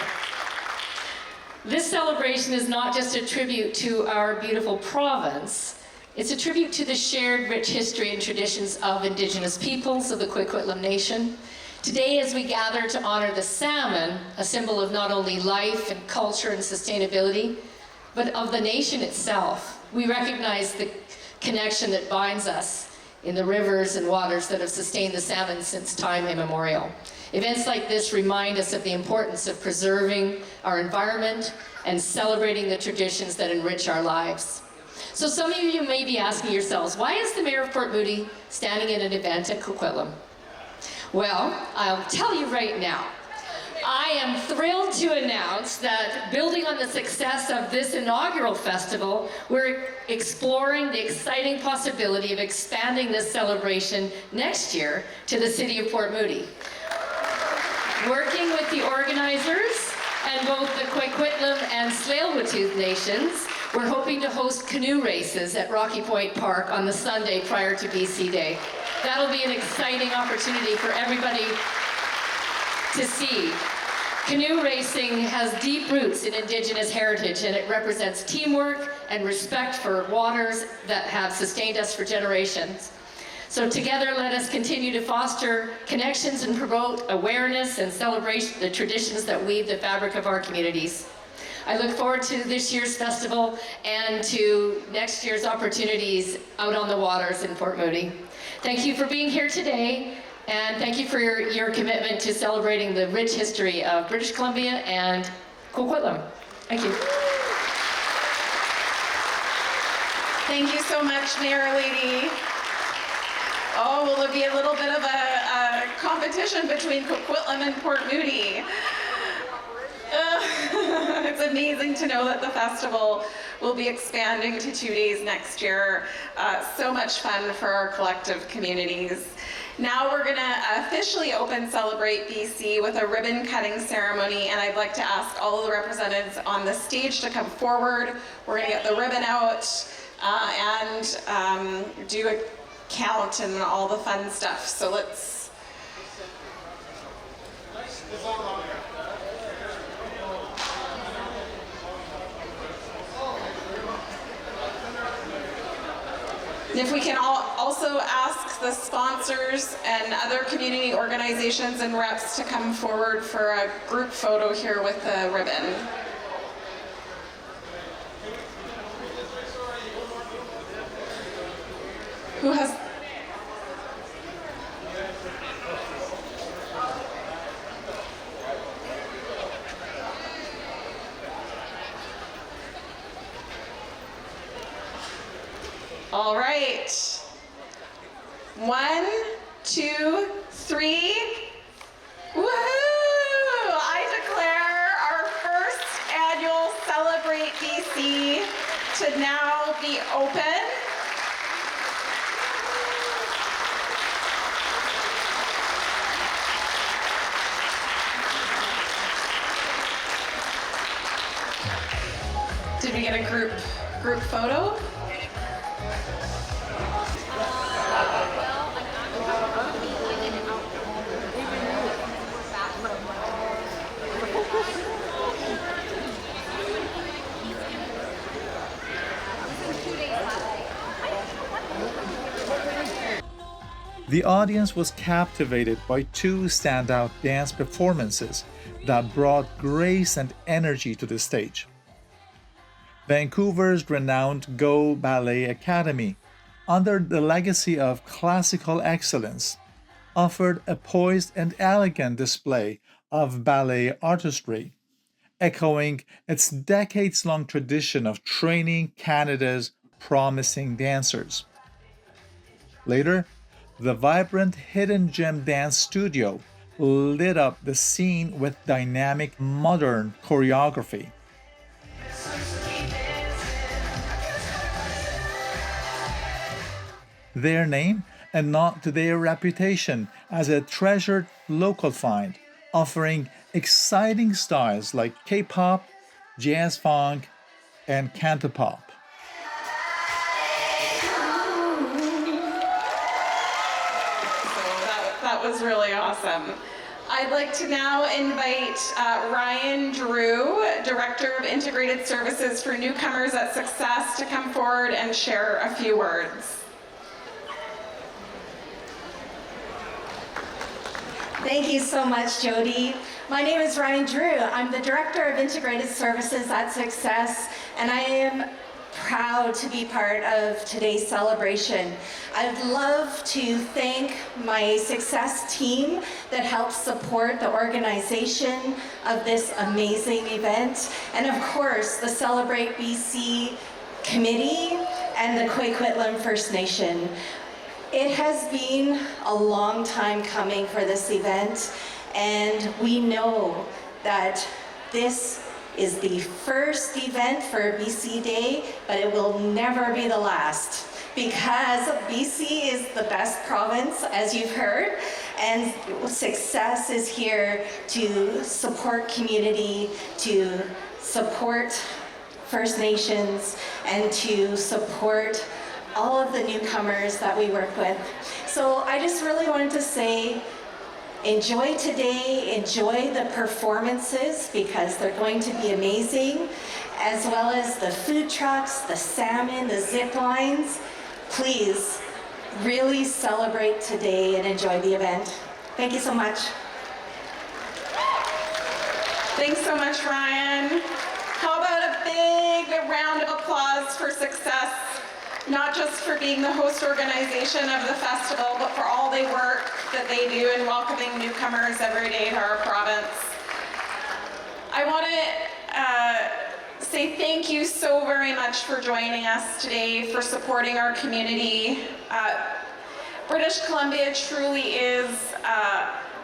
This celebration is not just a tribute to our beautiful province, it's a tribute to the shared rich history and traditions of Indigenous peoples of the Kwikwetlem Nation. Today, as we gather to honor the salmon, a symbol of not only life and culture and sustainability, but of the nation itself, we recognize the connection that binds us in the rivers and waters that have sustained the salmon since time immemorial. Events like this remind us of the importance of preserving our environment and celebrating the traditions that enrich our lives. So some of you may be asking yourselves, why is the Mayor of Port Moody standing at an event at Coquitlam? Well, I'll tell you right now. I am thrilled to announce that, building on the success of this inaugural festival, we're exploring the exciting possibility of expanding this celebration next year to the city of Port Moody. Working with the organizers and both the Kwikwetlem and Tsleil-Waututh nations, we're hoping to host canoe races at Rocky Point Park on the Sunday prior to BC Day. That'll be an exciting opportunity for everybody to see. Canoe racing has deep roots in Indigenous heritage, and it represents teamwork and respect for waters that have sustained us for generations. So together, let us continue to foster connections and promote awareness and celebrate the traditions that weave the fabric of our communities. I look forward to this year's festival and to next year's opportunities out on the waters in Port Moody. Thank you for being here today, and thank you for your commitment to celebrating the rich history of British Columbia and Coquitlam. Thank you. Thank you so much, Mayor Lady. Oh, will there be a little bit of a competition between Coquitlam and Port Moody? It's amazing to know that the festival will be expanding to 2 days next year. So much fun for our collective communities. Now we're going to officially open Celebrate BC with a ribbon cutting ceremony, and I'd like to ask all of the representatives on the stage to come forward. We're going to get the ribbon out and do a count and all the fun stuff. So let's... If we can also ask the sponsors and other community organizations and reps to come forward for a group photo here with the ribbon. Who has... All right. 1, 2, 3. Woohoo! I declare our first annual Celebrate BC to now be open. Did we get a group photo? The audience was captivated by two standout dance performances that brought grace and energy to the stage. Vancouver's renowned Go Ballet Academy, under the legacy of classical excellence, offered a poised and elegant display of ballet artistry, echoing its decades-long tradition of training Canada's promising dancers. Later, the vibrant Hidden Gem Dance Studio lit up the scene with dynamic modern choreography. Their name a nod to their reputation as a treasured local find, offering exciting styles like K-pop, jazz funk, and cantopop. That was really awesome. I'd like to now invite Ryan Drew, Director of Integrated Services for Newcomers at S.U.C.C.E.S.S, to come forward and share a few words. Thank you so much, Jody. My name is Ryan Drew. I'm the Director of Integrated Services at S.U.C.C.E.S.S, and I am proud to be part of today's celebration. I'd love to thank my S.U.C.C.E.S.S team that helps support the organization of this amazing event, and of course, the Celebrate BC Committee and the Kwikwetlem First Nation. It has been a long time coming for this event, and we know that this is the first event for BC Day, but it will never be the last, because BC is the best province, as you've heard, and S.U.C.C.E.S.S is here to support community, to support First Nations, and to support all of the newcomers that we work with. So I just really wanted to say, enjoy today, enjoy the performances, because they're going to be amazing, as well as the food trucks, the salmon, the zip lines. Please really celebrate today and enjoy the event. Thank you so much. Thanks so much, Ryan. How about a big round of applause for S.U.C.C.E.S.S, not just for being the host organization of the festival, but for all the work that they do in welcoming newcomers every day to our province. I want to say thank you so very much for joining us today, for supporting our community. British Columbia truly is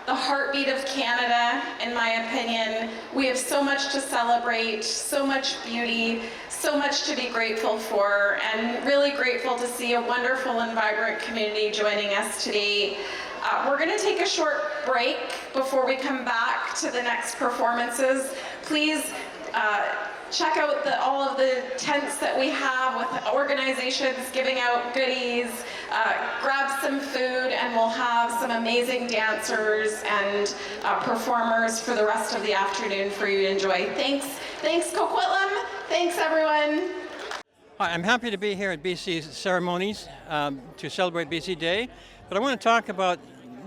the heartbeat of Canada, in my opinion. We have so much to celebrate, so much beauty, so much to be grateful for, and really grateful to see a wonderful and vibrant community joining us today. We're going to take a short break before we come back to the next performances. Please check out all of the tents that we have with organizations giving out goodies. Grab some food, and we'll have some amazing dancers and performers for the rest of the afternoon for you to enjoy. Thanks Coquitlam. Thanks everyone. Hi, I'm happy to be here at BC's ceremonies to celebrate BC Day, but I want to talk about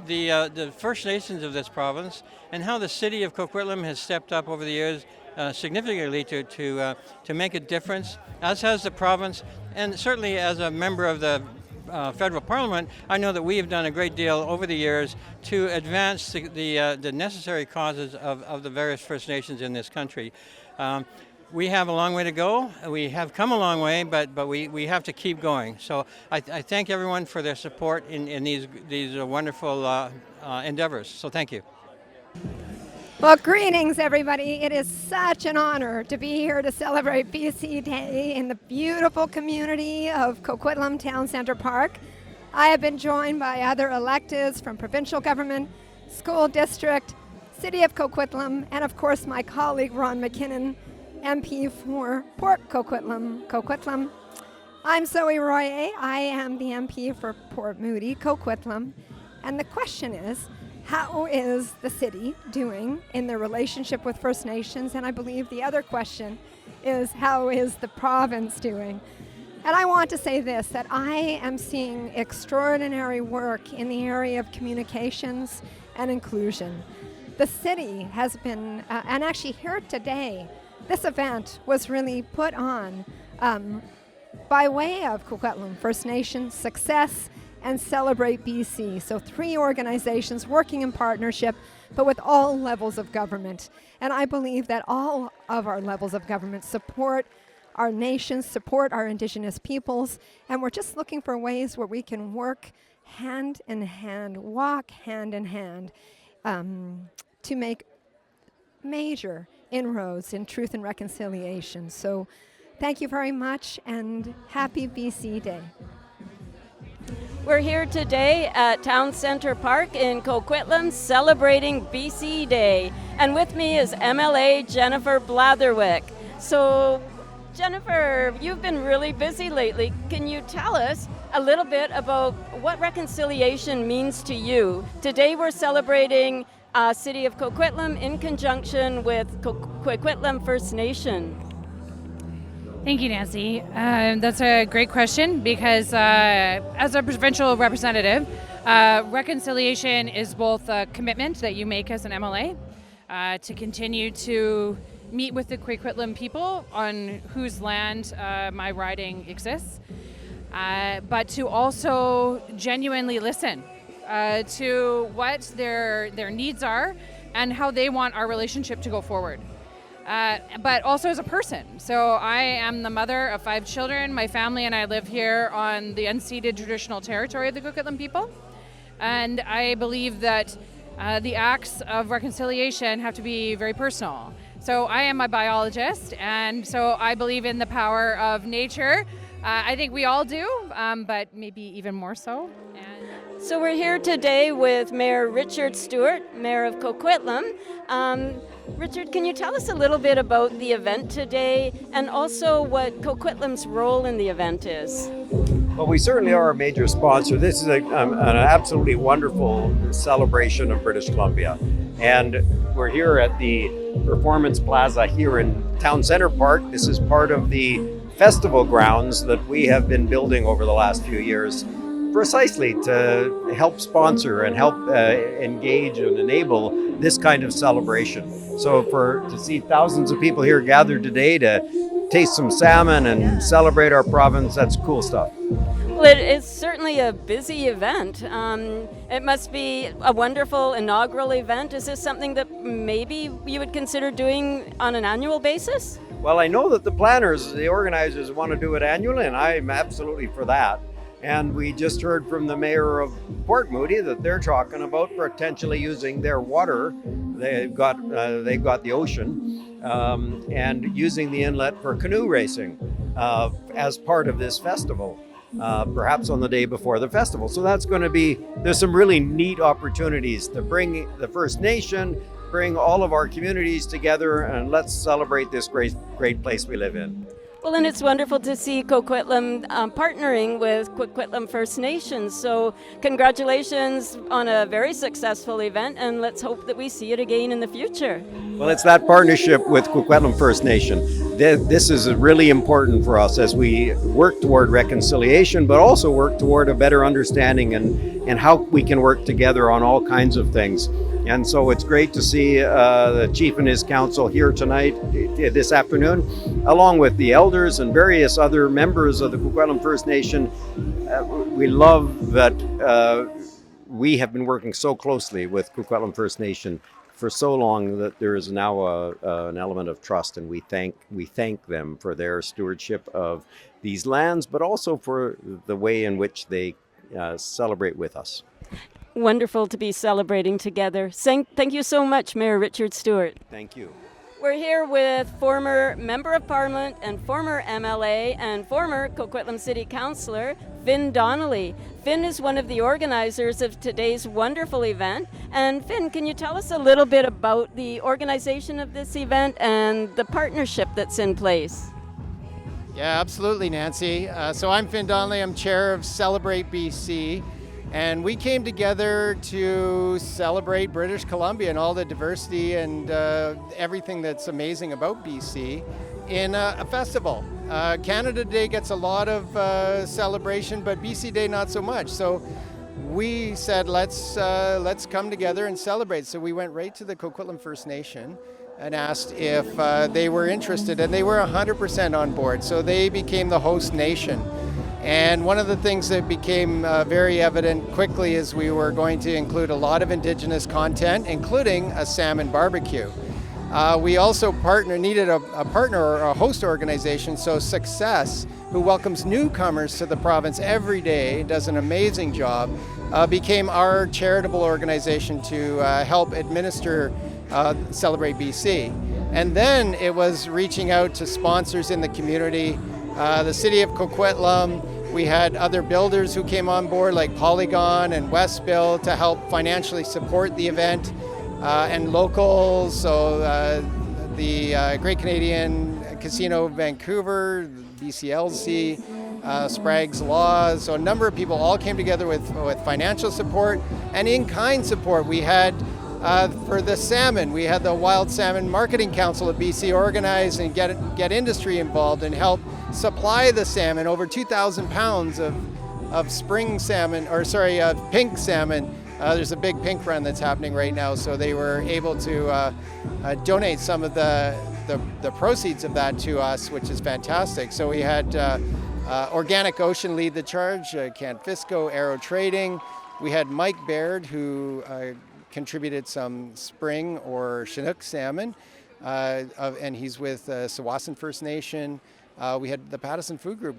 the First Nations of this province and how the city of Coquitlam has stepped up over the years significantly to make a difference, as has the province, and certainly as a member of the federal parliament, I know that we have done a great deal over the years to advance the necessary causes of the various First Nations in this country. We have a long way to go. We have come a long way, but we have to keep going. So I thank everyone for their support in these wonderful endeavors. So thank you. Well, greetings, everybody. It is such an honor to be here to celebrate BC Day in the beautiful community of Coquitlam Town Centre Park. I have been joined by other electeds from provincial government, school district, City of Coquitlam, and of course my colleague Ron McKinnon, MP for Port Coquitlam. I'm Zoe Royer. I am the MP for Port Moody, Coquitlam. And the question is, how is the city doing in their relationship with First Nations? And I believe the other question is, how is the province doing? And I want to say this, that I am seeing extraordinary work in the area of communications and inclusion. The city has been, and actually here today, this event was really put on by way of Coquitlam First Nation, S.U.C.C.E.S.S, and Celebrate BC. So 3 organizations working in partnership, but with all levels of government. And I believe that all of our levels of government support our nations, support our Indigenous peoples, and we're just looking for ways where we can work hand in hand, walk hand in hand, to make major inroads in truth and reconciliation. So thank you very much, and happy BC Day. We're here today at Town Centre Park in Coquitlam celebrating BC Day. And with me is MLA Jennifer Blatherwick. So Jennifer, you've been really busy lately. Can you tell us a little bit about what reconciliation means to you? Today we're celebrating City of Coquitlam in conjunction with Kwikwetlem First Nation. Thank you, Nancy. That's a great question because as a provincial representative, reconciliation is both a commitment that you make as an MLA to continue to meet with the Kwikwetlem people on whose land my riding exists, but to also genuinely listen to what their needs are and how they want our relationship to go forward. But also as a person. So I am the mother of 5 children. My family and I live here on the unceded traditional territory of the Coquitlam people. And I believe that the acts of reconciliation have to be very personal. So I am a biologist, and so I believe in the power of nature. I think we all do, but maybe even more so. So we're here today with Mayor Richard Stewart, Mayor of Coquitlam. Richard, can you tell us a little bit about the event today and also what Coquitlam's role in the event is? Well, we certainly are a major sponsor. This is an absolutely wonderful celebration of British Columbia. And we're here at the Performance Plaza here in Town Centre Park. This is part of the festival grounds that we have been building over the last few years, precisely to help sponsor and help engage and enable this kind of celebration. So to see thousands of people here gathered today to taste some salmon and celebrate our province, that's cool stuff. Well, it is certainly a busy event. It must be a wonderful inaugural event. Is this something that maybe you would consider doing on an annual basis? Well, I know that the planners, the organizers want to do it annually, and I'm absolutely for that. And we just heard from the mayor of Port Moody that they're talking about potentially using their water. They've got the ocean and using the inlet for canoe racing as part of this festival, perhaps on the day before the festival. So that's going to be, there's some really neat opportunities to bring the First Nation, bring all of our communities together, and let's celebrate this great place we live in. Well, and it's wonderful to see Coquitlam partnering with Kwikwetlem First Nation. So congratulations on a very successful event, and let's hope that we see it again in the future. Well, it's that partnership with Kwikwetlem First Nation. This is really important for us as we work toward reconciliation, but also work toward a better understanding and how we can work together on all kinds of things. And so it's great to see the chief and his council here tonight, this afternoon, along with the elders and various other members of the Kwikwetlem First Nation. We love that we have been working so closely with Kwikwetlem First Nation for so long that there is now an element of trust, and we thank them for their stewardship of these lands, but also for the way in which they celebrate with us. Wonderful to be celebrating together. Thank you so much, Mayor Richard Stewart. Thank you. We're here with former Member of Parliament and former MLA and former Coquitlam City Councillor, Finn Donnelly. Finn is one of the organizers of today's wonderful event. And Finn, can you tell us a little bit about the organization of this event and the partnership that's in place? Yeah, absolutely, Nancy. So I'm Finn Donnelly. I'm chair of Celebrate BC. And we came together to celebrate British Columbia and all the diversity and everything that's amazing about BC in a festival. Canada Day gets a lot of celebration, but BC Day not so much. So we said, let's come together and celebrate. So we went right to the Coquitlam First Nation and asked if they were interested, and they were 100% on board. So they became the host nation. And one of the things that became very evident quickly is we were going to include a lot of Indigenous content, including a salmon barbecue. We also needed a partner or a host organization, so S.U.C.C.E.S.S, who welcomes newcomers to the province every day, does an amazing job, became our charitable organization to help administer Celebrate BC. And then it was reaching out to sponsors in the community, the city of Coquitlam. We had other builders who came on board like Polygon and Westbill to help financially support the event, and locals, so the Great Canadian Casino Vancouver, BCLC, Sprague's Law. So a number of people all came together with financial support and in-kind support. We had for the salmon, we had the Wild Salmon Marketing Council of BC organize and get industry involved and help supply the salmon, over 2,000 pounds of spring salmon, or sorry, pink salmon. There's a big pink run that's happening right now, so they were able to donate some of the proceeds of that to us, which is fantastic. So we had Organic Ocean lead the charge, Canfisco, Aero Trading. We had Mike Baird, who contributed some spring or Chinook salmon, and he's with S.U.C.C.E.S.S First Nation. We had the Pattison Food Group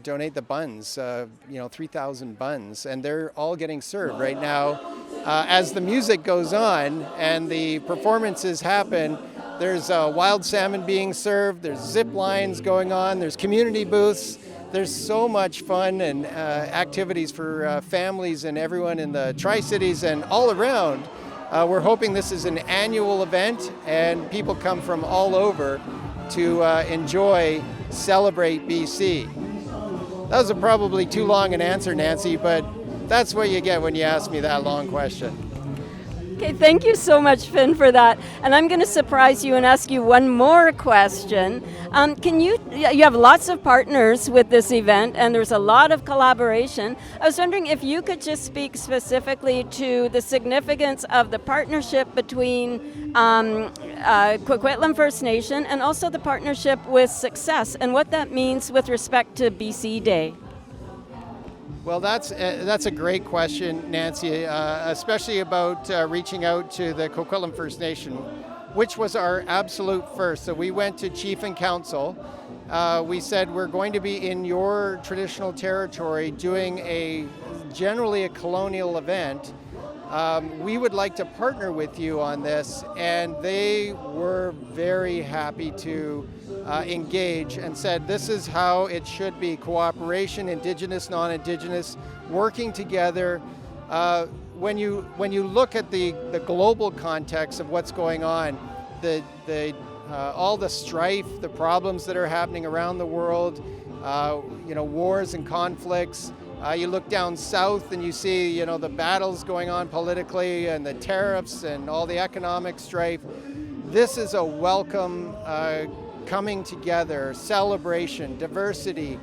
donate the buns, 3,000 buns, and they're all getting served right now. As the music goes on and the performances happen, there's wild salmon being served, there's zip lines going on, there's community booths. There's so much fun and activities for families and everyone in the Tri-Cities and all around. We're hoping this is an annual event and people come from all over to enjoy Celebrate BC. That was probably too long an answer, Nancy, but that's what you get when you ask me that long question. Okay, thank you so much, Finn, for that. And I'm going to surprise you and ask you one more question. You have lots of partners with this event, and there's a lot of collaboration. I was wondering if you could just speak specifically to the significance of the partnership between Kwikwetlem First Nation and also the partnership with S.U.C.C.E.S.S and what that means with respect to BC Day. Well, that's a great question, Nancy, especially about reaching out to the Coquitlam First Nation, which was our absolute first. So we went to Chief and Council. We said, we're going to be in your traditional territory doing generally a colonial event. We would like to partner with you on this, and they were very happy to engage and said this is how it should be: cooperation, Indigenous, non-Indigenous, working together. When you look at the global context of what's going on, all the strife, the problems that are happening around the world, wars and conflicts. You look down south and you see, the battles going on politically and the tariffs and all the economic strife. This is a welcome coming together, celebration, diversity,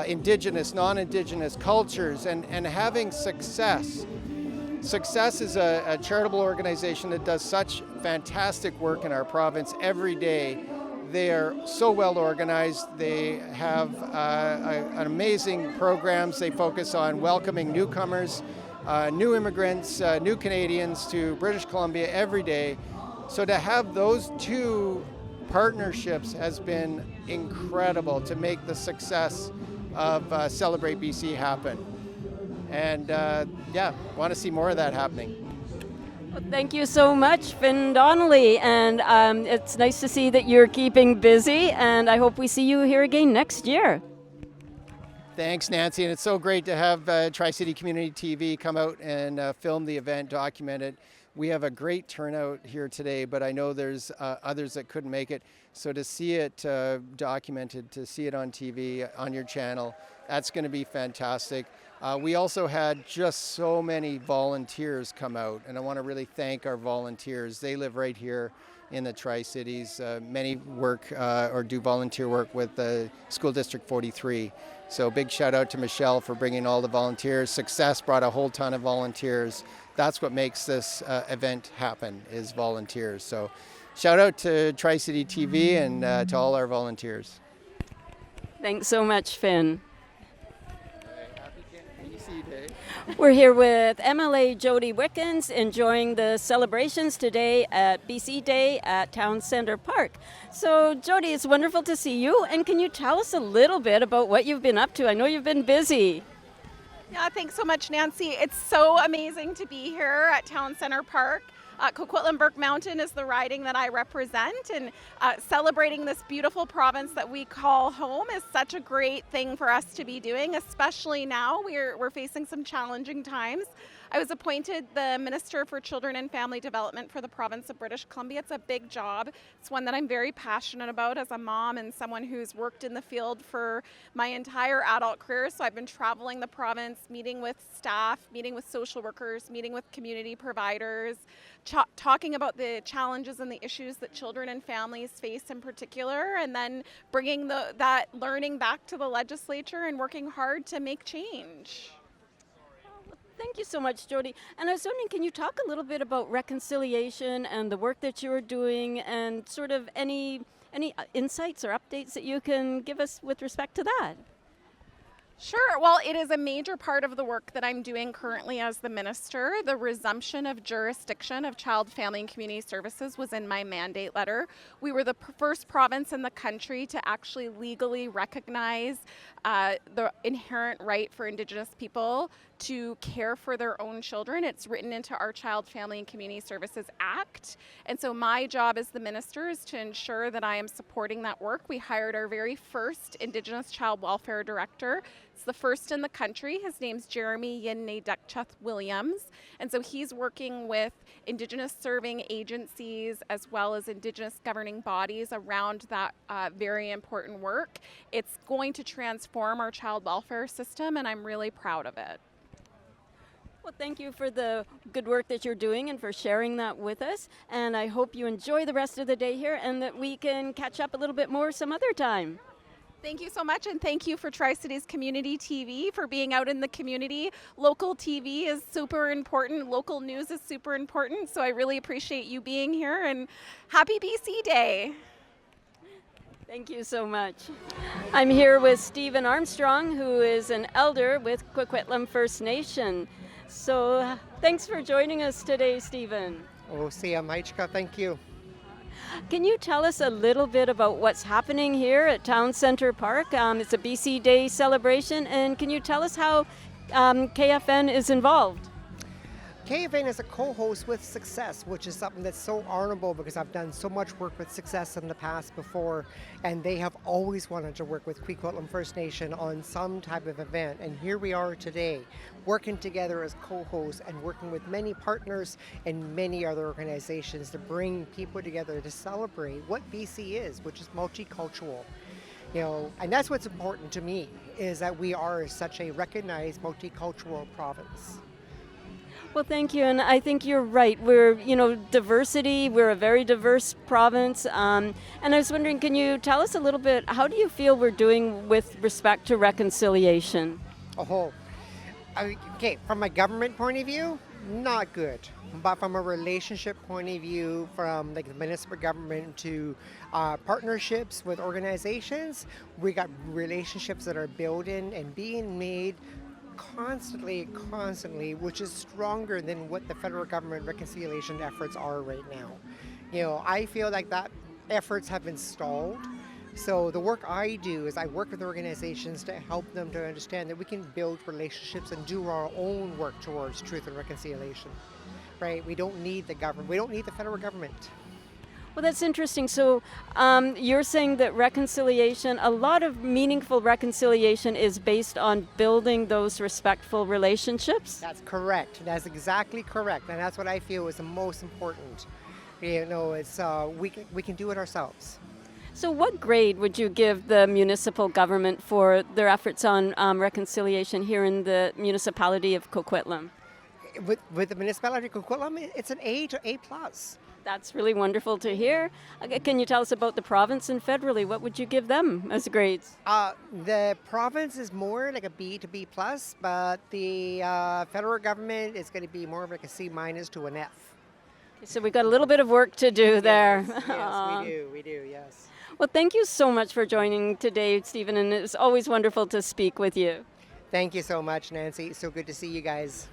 Indigenous, non-Indigenous cultures, and having S.U.C.C.E.S.S. S.U.C.C.E.S.S is a charitable organization that does such fantastic work in our province every day. They are so well organized. They have an amazing programs. They focus on welcoming newcomers, new immigrants, new Canadians to British Columbia every day. So to have those two partnerships has been incredible to make the success of Celebrate BC happen. And want to see more of that happening. Well, thank you so much, Finn Donnelly, and it's nice to see that you're keeping busy, and I hope we see you here again next year. Thanks, Nancy, and it's so great to have Tri-City Community TV come out and film the event, document it. We have a great turnout here today, but I know there's others that couldn't make it, so to see it documented, to see it on TV, on your channel, that's going to be fantastic. We also had just so many volunteers come out, and I want to really thank our volunteers. They live right here in the Tri-Cities. Many work or do volunteer work with the School District 43. So big shout out to Michelle for bringing all the volunteers. S.U.C.C.E.S.S brought a whole ton of volunteers. That's what makes this event happen, is volunteers. So shout out to Tri-City TV and to all our volunteers. Thanks so much, Finn. Day. We're here with MLA Jody Wickens enjoying the celebrations today at BC Day at Town Centre Park. So Jody, it's wonderful to see you, and can you tell us a little bit about what you've been up to? I know you've been busy. Yeah, thanks so much, Nancy. It's so amazing to be here at Town Centre Park. Coquitlam Burke Mountain is the riding that I represent, and celebrating this beautiful province that we call home is such a great thing for us to be doing, especially now we're facing some challenging times. I was appointed the Minister for Children and Family Development for the province of British Columbia. It's a big job. It's one that I'm very passionate about as a mom and someone who's worked in the field for my entire adult career. So I've been traveling the province, meeting with staff, meeting with social workers, meeting with community providers, talking about the challenges and the issues that children and families face in particular, and then bringing that learning back to the legislature and working hard to make change. Thank you so much, Jody. And I was wondering, can you talk a little bit about reconciliation and the work that you're doing, and sort of any insights or updates that you can give us with respect to that? Sure. Well, it is a major part of the work that I'm doing currently as the minister. The resumption of jurisdiction of Child, Family and Community Services was in my mandate letter. We were the first province in the country to actually legally recognize the inherent right for Indigenous people to care for their own children. It's written into our Child, Family and Community Services Act. And so my job as the minister is to ensure that I am supporting that work. We hired our very first Indigenous Child Welfare Director. It's the first in the country. His name's Jeremy Yin-Ne-Dukcheth Williams. And so he's working with Indigenous serving agencies as well as Indigenous governing bodies around that very important work. It's going to transform our child welfare system, and I'm really proud of it. Well, thank you for the good work that you're doing and for sharing that with us. And I hope you enjoy the rest of the day here and that we can catch up a little bit more some other time. Thank you so much, and thank you for Tri-Cities Community TV for being out in the community. Local TV is super important. Local news is super important. So I really appreciate you being here, and happy BC Day. Thank you so much. I'm here with Stephen Armstrong, who is an elder with Kwikwetlem First Nation. So thanks for joining us today, Stephen. Oh, Sia Maichka, thank you. Can you tell us a little bit about what's happening here at Town Centre Park? It's a BC Day celebration, and can you tell us how KFN is involved? KFN is a co-host with S.U.C.C.E.S.S, which is something that's so honorable because I've done so much work with S.U.C.C.E.S.S in the past before, and they have always wanted to work with Kwikwetlem First Nation on some type of event. And here we are today, working together as co-hosts and working with many partners and many other organizations to bring people together to celebrate what BC is, which is multicultural. You know, and that's what's important to me, is that we are such a recognized multicultural province. Well, thank you, and I think you're right. We're, diversity. We're a very diverse province, and I was wondering, can you tell us a little bit, how do you feel we're doing with respect to reconciliation? Okay, from a government point of view, not good. But from a relationship point of view, from like the municipal government to partnerships with organizations, we got relationships that are building and being made constantly, which is stronger than what the federal government reconciliation efforts are right now. You know, I feel like that efforts have been stalled. So the work I do is I work with organizations to help them to understand that we can build relationships and do our own work towards truth and reconciliation, right? We don't need the government. We don't need the federal government. Well, that's interesting. So you're saying that reconciliation, a lot of meaningful reconciliation is based on building those respectful relationships? That's correct. That's exactly correct. And that's what I feel is the most important. You know, it's we can do it ourselves. So what grade would you give the municipal government for their efforts on reconciliation here in the municipality of Coquitlam? With the municipality of Coquitlam, it's an A to A+. That's really wonderful to hear. Can you tell us about the province and federally? What would you give them as grades? The province is more like a B to B+, but the federal government is going to be more of like a C- to an F. So we've got a little bit of work to do there. Yes, we do, yes. Well, thank you so much for joining today, Stephen, and it's always wonderful to speak with you. Thank you so much, Nancy. So good to see you guys.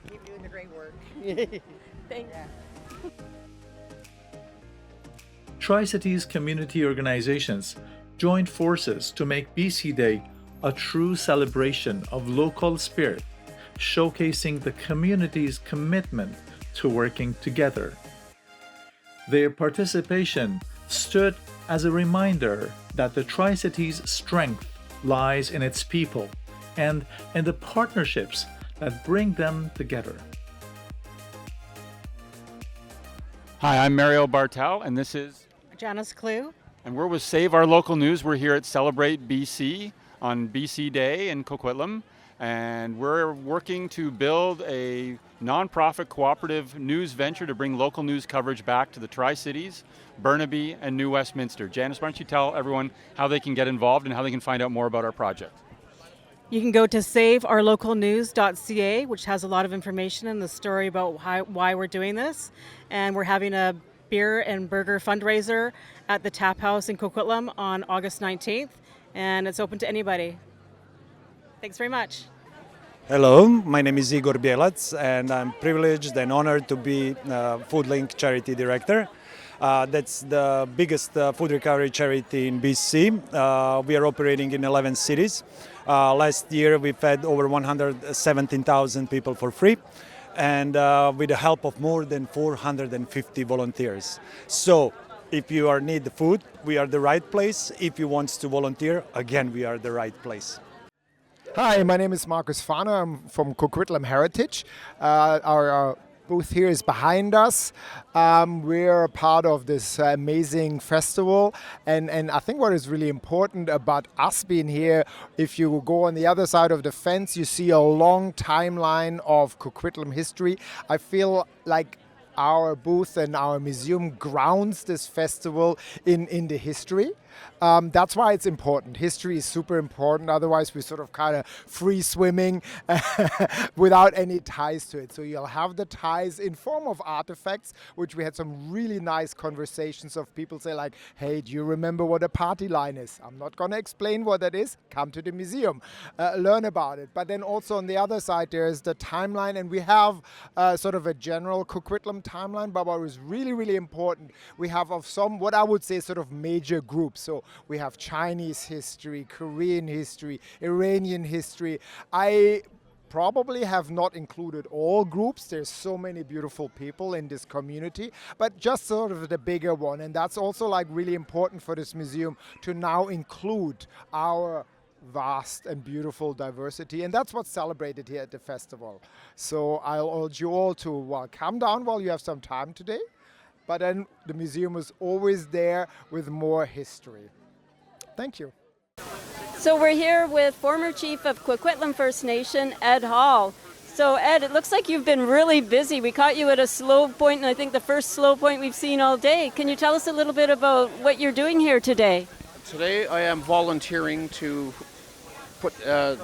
Keep doing the great work. Thank you. Tri-Cities community organizations joined forces to make BC Day a true celebration of local spirit, showcasing the community's commitment to working together. Their participation stood as a reminder that the Tri-Cities' strength lies in its people and in the partnerships that bring them together. Hi, I'm Mario Bartel, and this is Janice Clue. And we're with Save Our Local News. We're here at Celebrate BC on BC Day in Coquitlam, and we're working to build a nonprofit cooperative news venture to bring local news coverage back to the Tri-Cities, Burnaby, and New Westminster. Janice, why don't you tell everyone how they can get involved and how they can find out more about our project? You can go to saveourlocalnews.ca, which has a lot of information and the story about why we're doing this. And we're having a beer and burger fundraiser at the Tap House in Coquitlam on August 19th, and it's open to anybody. Thanks very much. Hello, my name is Igor Bielac, and I'm privileged and honored to be FoodLink Charity Director. That's the biggest food recovery charity in BC. We are operating in 11 cities. Last year we fed over 117,000 people for free, and with the help of more than 450 volunteers. So if you need the food, we are the right place. If you want to volunteer, again, we are the right place. Hi, my name is Marcus Fahner. I'm from Coquitlam Heritage. Our booth here is behind us. We're a part of this amazing festival, and I think what is really important about us being here, if you go on the other side of the fence, you see a long timeline of Coquitlam history. I feel like our booth and our museum grounds this festival in the history. That's why it's important. History is super important. Otherwise, we're sort of kind of free swimming without any ties to it. So you'll have the ties in form of artifacts, which we had some really nice conversations of people say like, hey, do you remember what a party line is? I'm not going to explain what that is. Come to the museum, learn about it. But then also on the other side, there is the timeline, and we have sort of a general Coquitlam timeline, but what was really, really important, we have of some, what I would say, sort of major groups. So we have Chinese history, Korean history, Iranian history. I probably have not included all groups. There's so many beautiful people in this community, but just sort of the bigger one. And that's also like really important for this museum to now include our vast and beautiful diversity, and that's what's celebrated here at the festival. So I'll urge you all to come down while you have some time today, but then the museum is always there with more history. Thank you. So we're here with former Chief of Kwikwetlem First Nation, Ed Hall. So Ed, it looks like you've been really busy. We caught you at a slow point, and I think the first slow point we've seen all day. Can you tell us a little bit about what you're doing here today? Today I am volunteering to put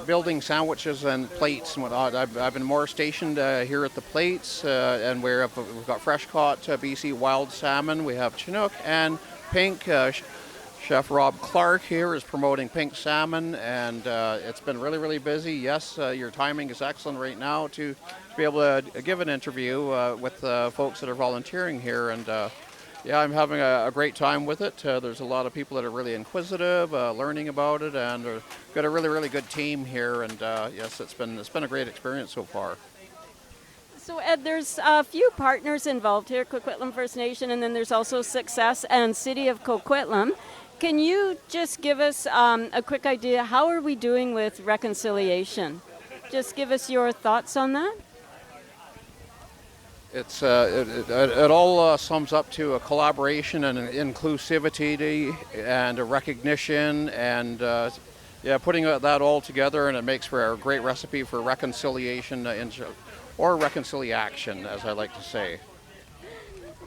building sandwiches and plates and whatnot. I've been more stationed here at the plates, and we've got fresh caught BC wild salmon. We have Chinook and pink. Chef Rob Clark here is promoting pink salmon, and it's been really, really busy. Yes, your timing is excellent right now to be able to give an interview with folks that are volunteering here, and yeah, I'm having a great time with it. There's a lot of people that are really inquisitive, learning about it, and we've got a really, really good team here, and yes, it's been a great experience so far. So Ed, there's a few partners involved here, Kwikwetlem First Nation, and then there's also S.U.C.C.E.S.S and City of Coquitlam. Can you just give us a quick idea, how are we doing with reconciliation? Just give us your thoughts on that. It all sums up to a collaboration and an inclusivity and a recognition, and yeah, putting that all together, and it makes for a great recipe for reconciliation or reconciliation, as I like to say.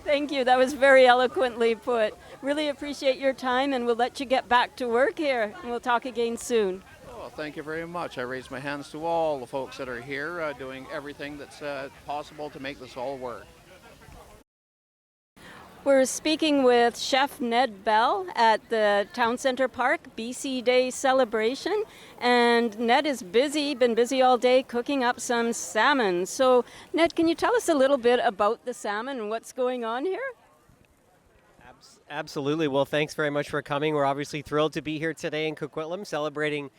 Thank you. That was very eloquently put. Really appreciate your time, and we'll let you get back to work here, and we'll talk again soon. Well, thank you very much. I raise my hands to all the folks that are here doing everything that's possible to make this all work. We're speaking with Chef Ned Bell at the Town Centre Park BC Day celebration. And Ned is been busy all day cooking up some salmon. So Ned, can you tell us a little bit about the salmon and what's going on here? Absolutely. Well, thanks very much for coming. We're obviously thrilled to be here today in Coquitlam celebrating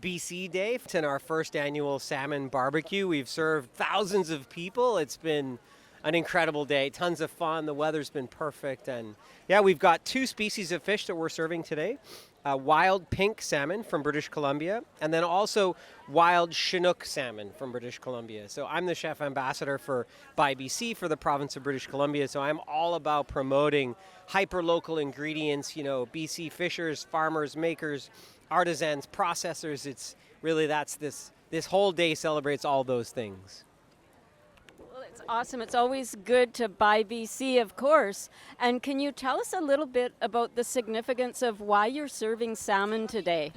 BC Day. It's in our first annual salmon barbecue. We've served thousands of people. It's been an incredible day. Tons of fun. The weather's been perfect. And yeah, we've got 2 species of fish that we're serving today. Wild pink salmon from British Columbia, and then also wild Chinook salmon from British Columbia. So I'm the chef ambassador for BC for the province of British Columbia. So I'm all about promoting hyper-local ingredients, you know, BC fishers, farmers, makers, artisans, processors. It's really, this whole day celebrates all those things. It's awesome. It's always good to buy BC, of course. And can you tell us a little bit about the significance of why you're serving salmon today?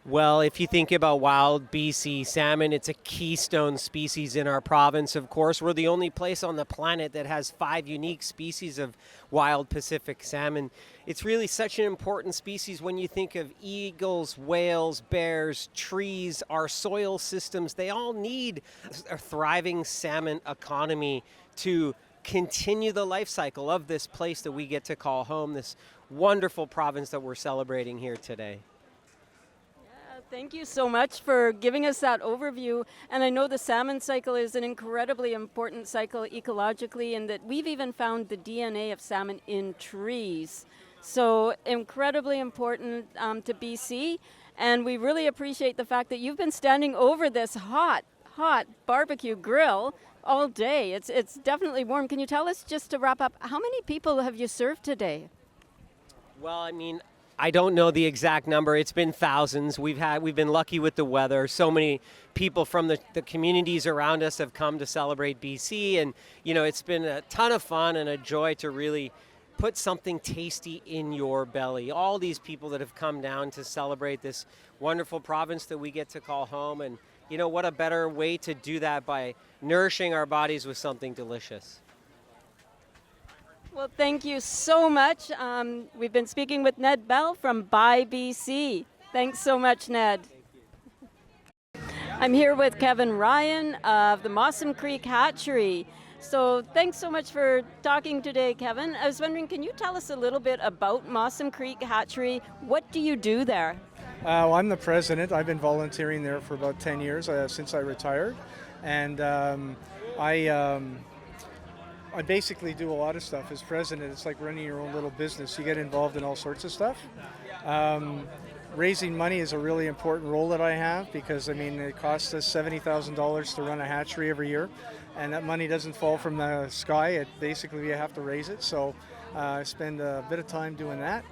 Well, if you think about wild BC salmon, it's a keystone species in our province, of course. We're the only place on the planet that has 5 unique species of wild Pacific salmon. It's really such an important species when you think of eagles, whales, bears, trees, our soil systems. They all need a thriving salmon economy to continue the life cycle of this place that we get to call home, this wonderful province that we're celebrating here today. Thank you so much for giving us that overview. And I know the salmon cycle is an incredibly important cycle ecologically, and that we've even found the DNA of salmon in trees. So incredibly important to BC. And we really appreciate the fact that you've been standing over this hot barbecue grill all day. It's definitely warm. Can you tell us, just to wrap up, how many people have you served today? Well, I mean, I don't know the exact number. It's been thousands. We've been lucky with the weather. So many people from the communities around us have come to celebrate BC, and you know, it's been a ton of fun and a joy to really put something tasty in your belly. All these people that have come down to celebrate this wonderful province that we get to call home, and you know, what a better way to do that by nourishing our bodies with something delicious. Well, thank you so much. We've been speaking with Ned Bell from BC. Thanks so much, Ned. I'm here with Kevin Ryan of the Mossam Creek Hatchery. So thanks so much for talking today, Kevin. I was wondering, can you tell us a little bit about Mossam Creek Hatchery? What do you do there? Well, I'm the president. I've been volunteering there for about 10 years since I retired. And I basically do a lot of stuff. As president, it's like running your own little business. You get involved in all sorts of stuff. Raising money is a really important role that I have, because I mean, it costs us $70,000 to run a hatchery every year, and that money doesn't fall from the sky. You have to raise it. So I spend a bit of time doing that.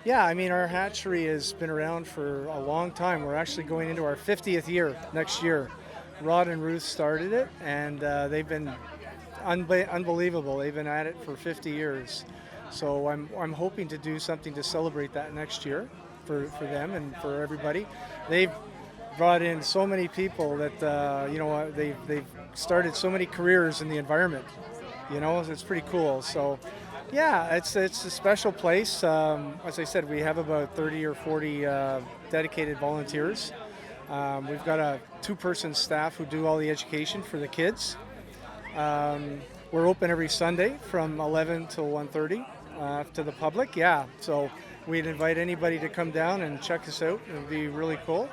Yeah, I mean, our hatchery has been around for a long time. We're actually going into our 50th year next year. Rod and Ruth started it, and they've been unbelievable. They've been at it for 50 years. So I'm hoping to do something to celebrate that next year for them and for everybody. They've brought in so many people that, you know, they've started so many careers in the environment. You know, it's pretty cool. So yeah, it's a special place. As I said, we have about 30 or 40 dedicated volunteers. We've got a 2-person staff who do all the education for the kids. We're open every Sunday from 11 till 1:30 to the public. Yeah, so we'd invite anybody to come down and check us out. It would be really cool.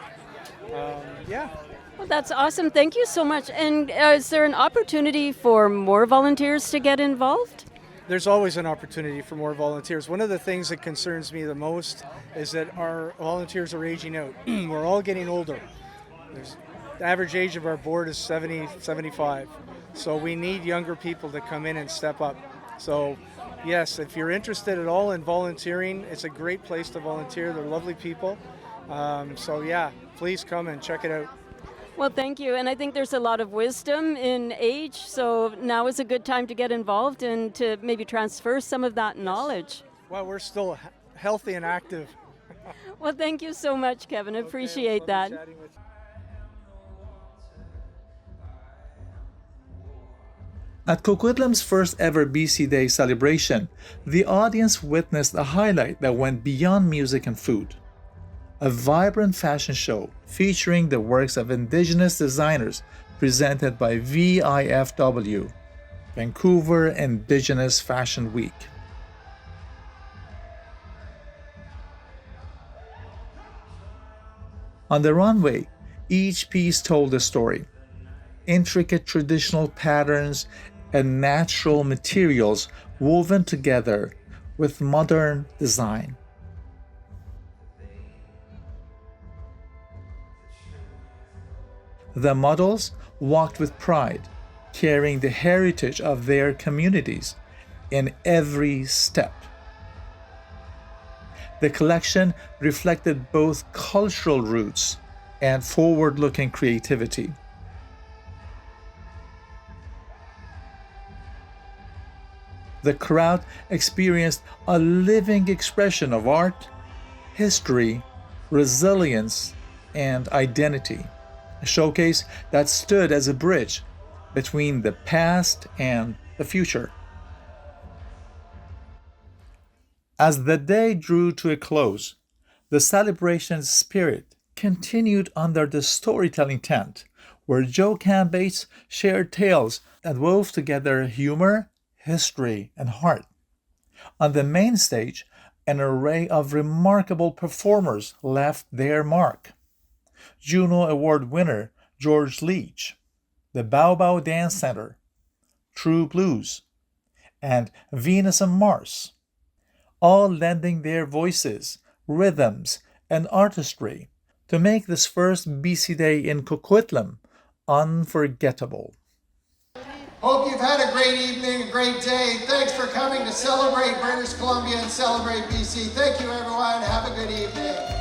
Yeah. Well, that's awesome. Thank you so much. And is there an opportunity for more volunteers to get involved? There's always an opportunity for more volunteers. One of the things that concerns me the most is that our volunteers are aging out. We're all getting older. The average age of our board is 70, 75. So we need younger people to come in and step up. So yes, if you're interested at all in volunteering, it's a great place to volunteer. They're lovely people. So yeah, please come and check it out. Well, thank you. And I think there's a lot of wisdom in age. So now is a good time to get involved and to maybe transfer some of that knowledge. Well, we're still healthy and active. Well, thank you so much, Kevin. I appreciate that. Chatting with you. At Coquitlam's first ever BC Day celebration, the audience witnessed a highlight that went beyond music and food. A vibrant fashion show featuring the works of Indigenous designers presented by VIFW, Vancouver Indigenous Fashion Week. On the runway, each piece told a story. Intricate traditional patterns and natural materials woven together with modern design. The models walked with pride, carrying the heritage of their communities in every step. The collection reflected both cultural roots and forward-looking creativity. The crowd experienced a living expression of art, history, resilience, and identity. A showcase that stood as a bridge between the past and the future. As the day drew to a close, the celebration's spirit continued under the storytelling tent, where Joe Cambates shared tales that wove together humor, history, and heart. On the main stage, an array of remarkable performers left their mark. Juno Award winner George Leach, the Bow Bow Dance Center, True Blues, and Venus and Mars, all lending their voices, rhythms, and artistry to make this first BC Day in Coquitlam unforgettable. Hope you've had a great evening, a great day. Thanks for coming to celebrate British Columbia and celebrate BC. Thank you, everyone. Have a good evening.